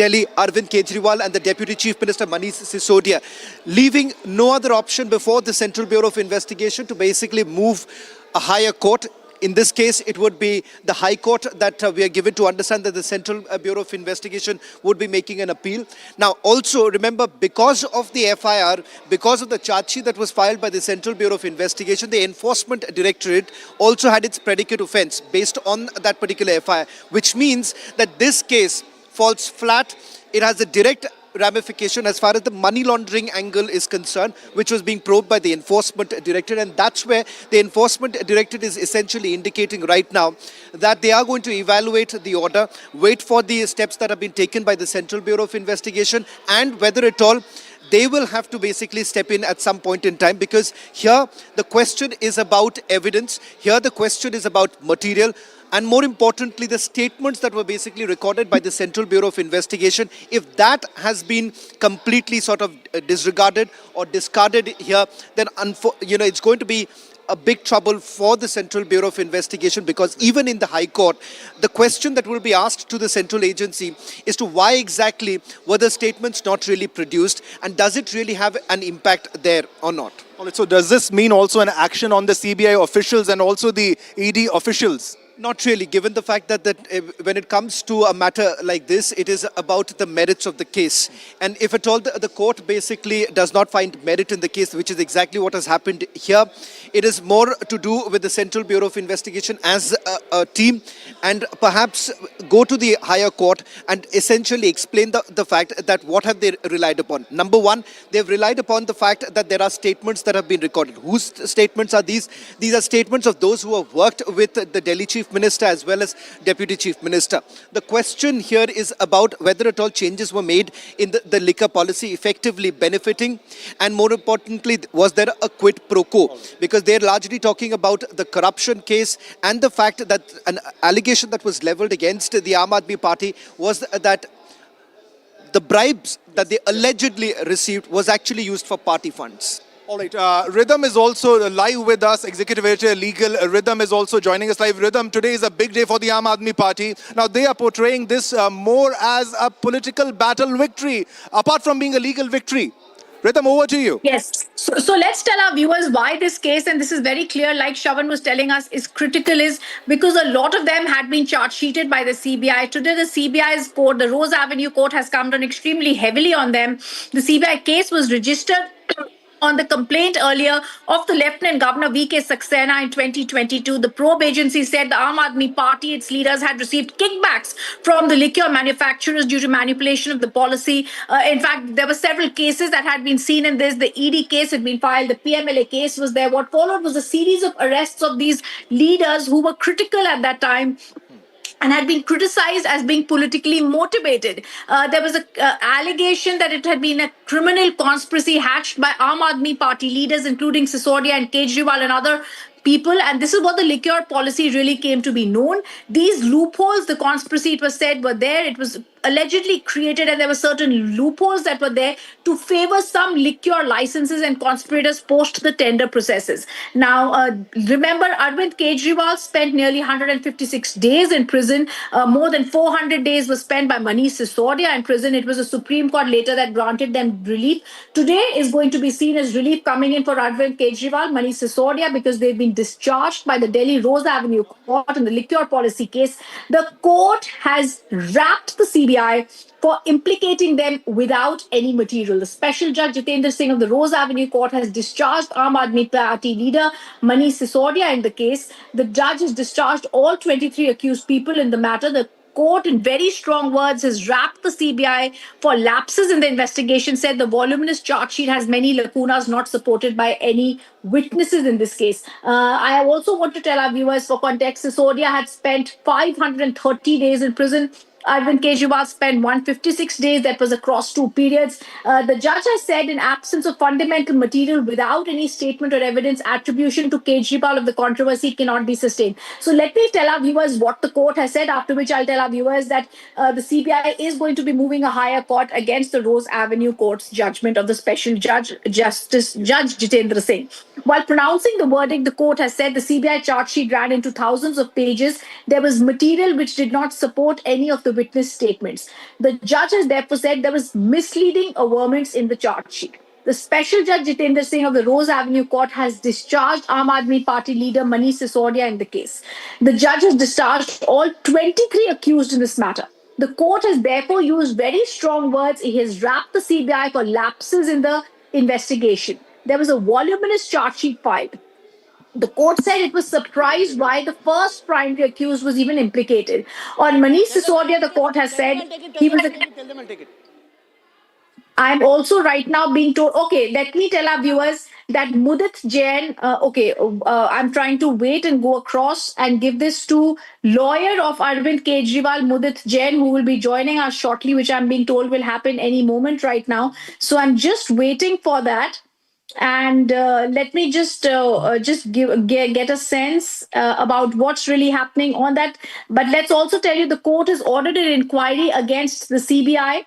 Delhi, Arvind Kejriwal, and the Deputy Chief Minister, Manish Sisodia, leaving no other option before the Central Bureau of Investigation to basically move a higher court. In this case, it would be the High Court that we are given to understand that the Central Bureau of Investigation would be making an appeal. Now, also remember, because of the FIR, because of the charge sheet that was filed by the Central Bureau of Investigation, the Enforcement Directorate also had its predicate offence based on that particular FIR, which means that this case falls flat. It has a direct ramification as far as the money laundering angle is concerned, which was being probed by the Enforcement Directorate, and that's where the Enforcement Directorate is essentially indicating right now that they are going to evaluate the order, wait for the steps that have been taken by the Central Bureau of Investigation, and whether at all they will have to basically step in at some point in time, because here the question is about evidence, here the question is about material, and more importantly, the statements that were basically recorded by the Central Bureau of Investigation. If that has been completely sort of disregarded or discarded here, then it's going to be a big trouble for the Central Bureau of Investigation, because even in the High Court, the question that will be asked to the central agency is to why exactly were the statements not really produced, and does it really have an impact there or not? All right, so does this mean also an action on the CBI officials and also the ED officials? Not really, given the fact that when it comes to a matter like this, it is about the merits of the case. And if at all the court basically does not find merit in the case, which is exactly what has happened here, it is more to do with the Central Bureau of Investigation as a team, and perhaps go to the higher court and essentially explain the fact that what have they relied upon. Number one, they've relied upon the fact that there are statements that have been recorded. Whose statements are these? These are statements of those who have worked with the Delhi Chief Minister as well as Deputy Chief Minister. The question here is about whether at all changes were made in the liquor policy effectively benefiting, and more importantly, was there a quid pro quo? Because they're largely talking about the corruption case and the fact that an allegation that was leveled against the Aam Aadmi Party was that the bribes that they allegedly received was actually used for party funds. All right, Rhythm is also live with us, Executive Editor Legal. Rhythm is also joining us live. Rhythm, today is a big day for the Aam Aadmi Party. Now, they are portraying this more as a political battle victory, apart from being a legal victory. Rhythm, over to you. Yes. So let's tell our viewers why this case, and this is very clear, like Shravan was telling us, is critical, is because a lot of them had been charge sheeted by the CBI. Today, the CBI's court, the Rose Avenue court, has come down extremely heavily on them. The CBI case was registered on the complaint earlier of the Lieutenant Governor V.K. Saxena in 2022. The probe agency said the Aam Aadmi Party, its leaders, had received kickbacks from the liquor manufacturers due to manipulation of the policy. In fact, there were several cases that had been seen in this. The ED case had been filed. The PMLA case was there. What followed was a series of arrests of these leaders who were critical at that time and had been criticized as being politically motivated. There was an allegation that it had been a criminal conspiracy hatched by Aam Aadmi Party leaders, including Sisodia and Kejriwal and other people, and this is what the liquor policy really came to be known. These loopholes, the conspiracy, it was said, were there. It was allegedly created, and there were certain loopholes that were there to favor some liquor licenses and conspirators post the tender processes. Now, remember, Arvind Kejriwal spent nearly 156 days in prison. More than 400 days was spent by Manish Sisodia in prison. It was the Supreme Court later that granted them relief. Today is going to be seen as relief coming in for Arvind Kejriwal, Manish Sisodia, because they've been discharged by the Delhi Rose Avenue Court in the liquor policy case. The court has wrapped the CBI for implicating them without any material. The Special Judge Jitendra Singh of the Rose Avenue Court has discharged Aam Aadmi Party leader Manish Sisodia in the case. The judge has discharged all 23 accused people in the matter. The court, in very strong words, has wrapped the CBI for lapses in the investigation, said the voluminous charge sheet has many lacunas not supported by any witnesses in this case. I also want to tell our viewers, for context, Sisodia had spent 530 days in prison. Arvind Kejriwal spent 156 days. That was across 2 periods. The judge has said, in absence of fundamental material, without any statement or evidence, attribution to Kejriwal of the controversy cannot be sustained. So let me tell our viewers what the court has said, after which I'll tell our viewers that the CBI is going to be moving a higher court against the Rose Avenue Court's judgment of the Special Judge, Justice Judge Jitendra Singh. While pronouncing the verdict, the court has said the CBI charge sheet ran into thousands of pages. There was material which did not support any of the witness statements. The judge has therefore said there was misleading averments in the charge sheet. the special judge Jitendra Singh of the Rose Avenue Court has discharged Aam Aadmi Party leader Manish Sisodia in the case. The judge has discharged all 23 accused in this matter. The court has therefore used very strong words. He has rapped the CBI for lapses in the investigation. There was a voluminous charge sheet filed. The court said it was surprised why the first primary accused was even implicated. On Manish Sisodia, the court has said he was I'm also right now being told, okay, let me tell our viewers that Mudit Jain, I'm trying to wait and go across and give this to lawyer of Arvind Kejriwal, Mudit Jain, who will be joining us shortly, which I'm being told will happen any moment right now. So I'm just waiting for that. And let me just get a sense about what's really happening on that. But let's also tell you the court has ordered an inquiry against the CBI.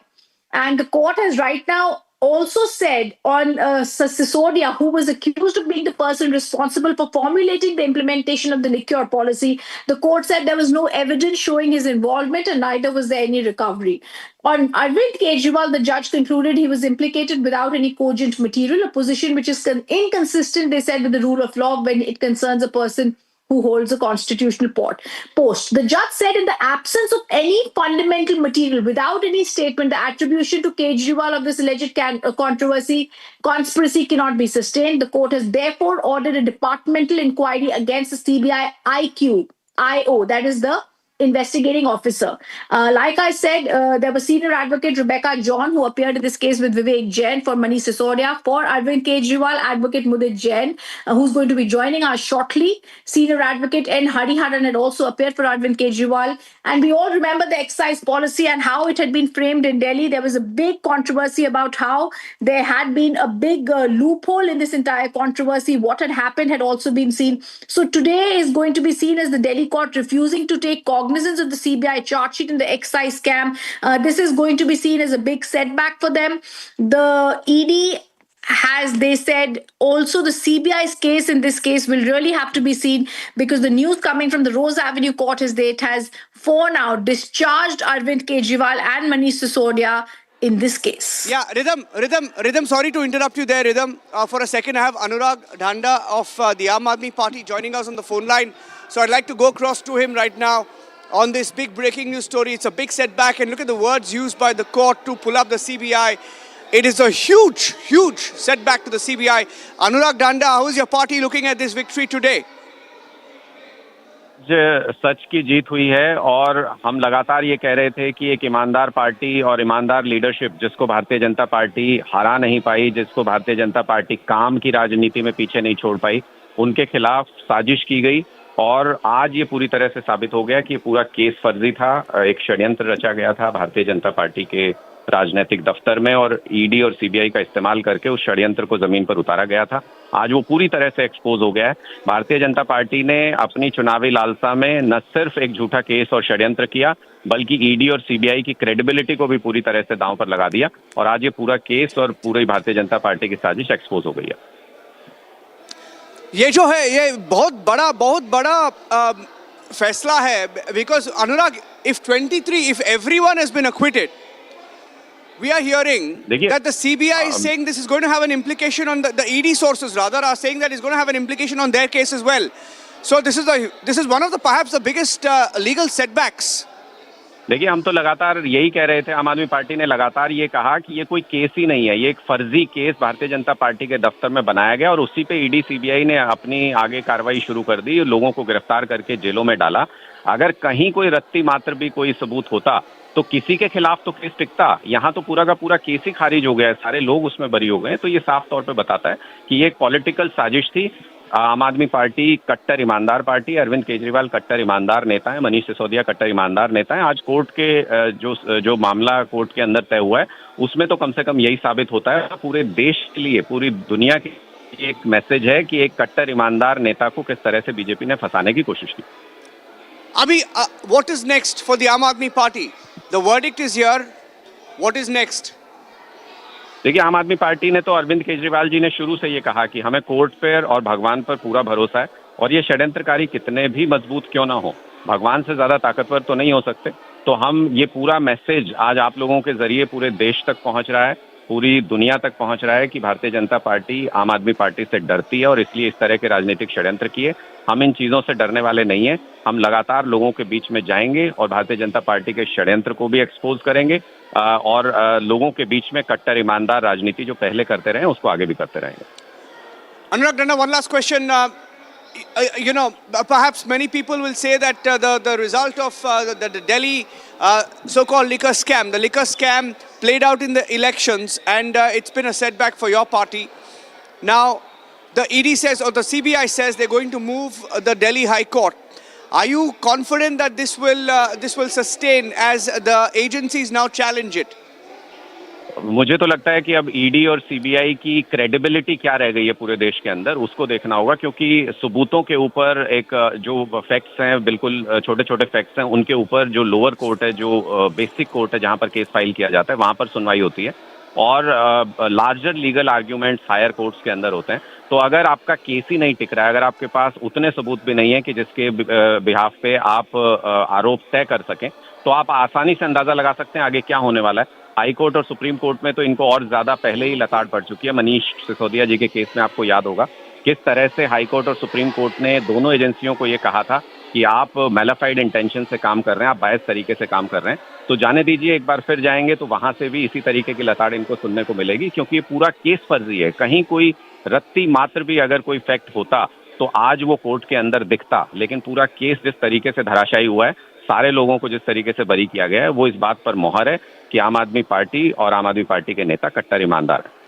And the court has right now also said on Sisodia, who was accused of being the person responsible for formulating the implementation of the liquor policy, the court said there was no evidence showing his involvement and neither was there any recovery. On Arvind Kejriwal, the judge concluded he was implicated without any cogent material, a position which is inconsistent, they said, with the rule of law when it concerns a person who holds a constitutional post. The judge said in the absence of any fundamental material, without any statement, the attribution to Kejriwal of this alleged conspiracy cannot be sustained. The court has therefore ordered a departmental inquiry against the CBI IO, that is the investigating officer. Like I said, there was senior advocate Rebecca John, who appeared in this case with Vivek Jain for Manish Sisodia. For Arvind Kejriwal, advocate Mudit Jain, who's going to be joining us shortly. Senior advocate N. Hariharan had also appeared for Arvind Kejriwal. And we all remember the excise policy and how it had been framed in Delhi. There was a big controversy about how there had been a big loophole in this entire controversy. What had happened had also been seen. So today is going to be seen as the Delhi court refusing to take cognizance of the CBI charge sheet in the excise scam. This is going to be seen as a big setback for them. The ED has, they said, also the CBI's case in this case will really have to be seen because the news coming from the Rose Avenue court is that it has for now discharged Arvind Kejriwal and Manish Sisodia in this case. Yeah, Rhythm, sorry to interrupt you there, Rhythm. For a second, I have Anurag Dhanda of the Aam Aadmi Party joining us on the phone line. So I'd like to go across to him right now on this big breaking news story. It's a big setback, and look at the words used by the court to pull up the CBI. It is a huge, huge setback to the CBI. Anurag Dhanda, how is your party looking at this victory today? सच की जीत हुई है और हम लगातार ये कह रहे थे कि एक ईमानदार पार्टी और ईमानदार लीडरशिप जिसको भारतीय जनता पार्टी हरा नहीं पाई, जिसको भारतीय जनता पार्टी काम की राजनीति में पीछे नहीं छोड़ पाई, उनके खिलाफ साजिश की गई और आज ये पूरी तरह से साबित हो गया कि पूरा केस फर्जी था, एक षड्यंत्र रचा गया था भारतीय जनता पार्टी के राजनीतिक दफ्तर में और ईडी और सीबीआई का इस्तेमाल करके उस षड्यंत्र को जमीन पर उतारा गया था। आज वो पूरी तरह से एक्सपोज हो गया है। भारतीय जनता पार्टी ने अपनी चुनावी लालसा में न सिर्फ एक झूठा केस और षड्यंत्र किया, बल्कि ईडी और सीबीआई की क्रेडिबिलिटी को भी पूरी तरह से दांव पर लगा दिया और आज ये पूरा केस और पूरी भारतीय जनता पार्टी की साजिश एक्सपोज हो गई है। ये जो है ये बहुत बड़ा फैसला है, because Anurag, if everyone has been acquitted, we are hearing that the CBI is saying this is going to have an implication on the ED sources rather are saying that it's going to have an implication on their case as well. So this is one of the perhaps the biggest legal setbacks. देखिए, हम तो लगातार यही कह रहे थे, आम आदमी पार्टी ने लगातार ये कहा कि ये कोई केस ही नहीं है, ये एक फर्जी केस भारतीय जनता पार्टी के दफ्तर में बनाया गया और उसी पे ईडी सीबीआई ने अपनी आगे कार्रवाई शुरू कर दी, लोगों को गिरफ्तार करके जेलों में डाला। अगर कहीं कोई रत्ती मात्र भी कोई सबूत होता तो किसी के खिलाफ तो केस टिकता, यहाँ तो पूरा का पूरा केस ही खारिज हो गया है, सारे लोग उसमें बरी हो गए। तो ये साफ तौर पे बताता है कि ये एक पॉलिटिकल साजिश थी। आम आदमी पार्टी कट्टर ईमानदार पार्टी, अरविंद केजरीवाल कट्टर ईमानदार नेता है, मनीष सिसोदिया कट्टर ईमानदार नेता है। आज कोर्ट के जो मामला कोर्ट के अंदर तय हुआ है उसमें तो कम से कम यही साबित होता है पूरे देश के लिए, पूरी दुनिया के लिए एक मैसेज है कि एक कट्टर ईमानदार नेता को किस तरह से बीजेपी ने फंसाने की कोशिश की। अभी what is next for the Aam Aadmi Party? The verdict is here. What is next? देखिए, आम आदमी पार्टी ने तो अरविंद केजरीवाल जी ने शुरू से ये कहा कि हमें कोर्ट पर और भगवान पर पूरा भरोसा है और ये षड्यंत्रकारी कितने भी मजबूत क्यों ना हो, भगवान से ज्यादा ताकतवर तो नहीं हो सकते। तो हम ये पूरा मैसेज आज आप लोगों के जरिए पूरे देश तक पहुंच रहा है पूरी दुनिया तक पहुंच रहा है कि भारतीय जनता पार्टी आम आदमी पार्टी से डरती है और इसलिए इस तरह के राजनीतिक षड्यंत्र किए। हम इन चीजों से डरने वाले नहीं हैं। हम लगातार लोगों के बीच में जाएंगे और भारतीय जनता पार्टी के षड्यंत्र को भी एक्सपोज करेंगे और लोगों के बीच में कट्टर ईमानदार राजनीति जो पहले करते रहे उसको आगे भी करते रहेंगे। Anurag Danda, one last question. Perhaps many people will say that the result of the Delhi so-called liquor scam, the liquor scam played out in the elections, and it's been a setback for your party. Now, the ED says, or the CBI says, they're going to move the Delhi High Court. Are you confident that this will sustain as the agencies now challenge it? मुझे तो लगता है कि अब ED और CBI की credibility क्या रह गई है पूरे देश के अंदर, उसको देखना होगा, क्योंकि सबूतों के ऊपर एक जो फैक्ट्स हैं, बिल्कुल छोटे छोटे फैक्ट्स हैं, उनके ऊपर जो लोअर कोर्ट है, जो बेसिक कोर्ट है जहां पर केस फाइल किया जाता है, वहां पर सुनवाई होती है और larger legal arguments higher courts के अंदर होते हैं। तो अगर आपका केस ही नहीं टिक रहा है, अगर आपके पास उतने सबूत भी नहीं है कि जिसके बिहाफ पे आप आरोप तय कर सकें, तो आप आसानी से अंदाजा लगा सकते हैं आगे क्या होने वाला है। हाई कोर्ट और सुप्रीम कोर्ट में तो इनको और ज्यादा पहले ही लताड़ पड़ चुकी है। मनीष सिसोदिया जी के केस में आपको याद होगा किस तरह से हाई कोर्ट और सुप्रीम कोर्ट ने दोनों एजेंसियों को ये कहा था कि आप मैलिफाइड इंटेंशन से काम कर रहे हैं, आप बायस तरीके से काम कर रहे हैं। तो जाने दीजिए, एक बार फिर जाएंगे तो वहां से भी इसी तरीके की लताड़ इनको सुनने को मिलेगी, क्योंकि ये पूरा केस फर्जी है। कहीं कोई रत्ती मात्र भी अगर कोई फैक्ट होता तो आज वो कोर्ट के अंदर दिखता, लेकिन पूरा केस जिस तरीके से धराशायी हुआ है, सारे लोगों को जिस तरीके से बरी किया गया है, वो इस बात पर मोहर है कि आम आदमी पार्टी और आम आदमी पार्टी के नेता कट्टर ईमानदार हैं।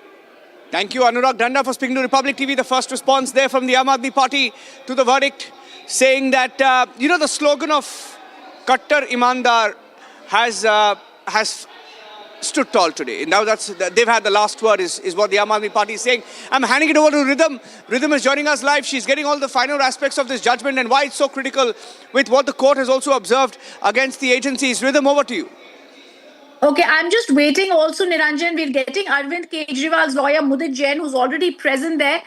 Thank you, Anurag Danda, for speaking to Republic TV. The first response there from the Aam Aadmi Party to the verdict, saying that, the slogan of Kattar Imandar has stood tall today. Now they've had the last word is what the Aam Aadmi Party is saying. I'm handing it over to Rhythm. Rhythm is joining us live. She's getting all the final aspects of this judgment and why it's so critical with what the court has also observed against the agencies. Rhythm, over to you. Okay, I'm just waiting also, Niranjan. We're getting Arvind Kejriwal's lawyer, Mudit Jain, who's already present there.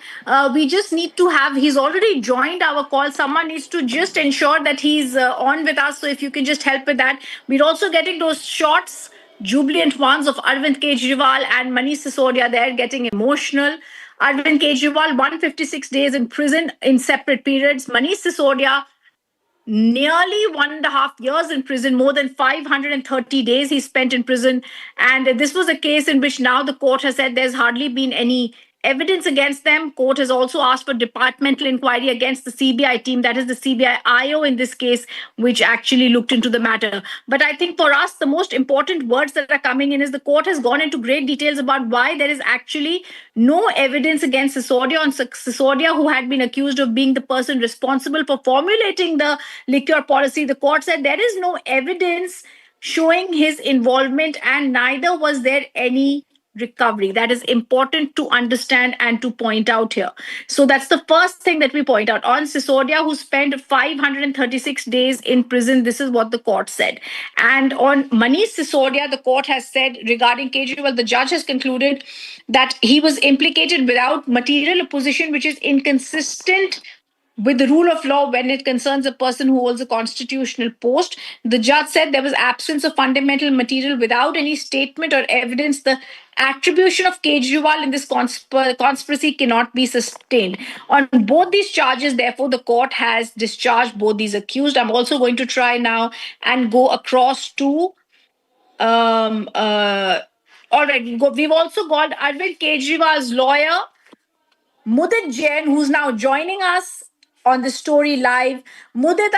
We just need to he's already joined our call. Someone needs to just ensure that he's on with us. So if you can just help with that. We're also getting those shots, jubilant ones of Arvind Kejriwal and Manish Sisodia there getting emotional. Arvind Kejriwal, 156 days in prison in separate periods. Manish Sisodia, nearly 1.5 years in prison, more than 530 days he spent in prison. And this was a case in which now the court has said there's hardly been any evidence against them. Court has also asked for departmental inquiry against the CBI team, that is the CBI IO in this case, which actually looked into the matter. But I think for us, the most important words that are coming in is the court has gone into great details about why there is actually no evidence against Sisodia, who had been accused of being the person responsible for formulating the liquor policy. The court said there is no evidence showing his involvement and neither was there any recovery. That is important to understand and to point out here. So that's the first thing that we point out. On Sisodia, who spent 536 days in prison, this is what the court said. And on Manish Sisodia, the court has said regarding Kejriwal, the judge has concluded that he was implicated without material opposition, which is inconsistent with the rule of law when it concerns a person who holds a constitutional post. The judge said there was absence of fundamental material without any statement or evidence. The attribution of Kejriwal in this conspiracy cannot be sustained. On both these charges, therefore, the court has discharged both these accused. I'm also going to try now and go across to all right, we've also got Arvind Kejriwal's lawyer, Mudit Jain, who's now joining us on the story live. Mudit,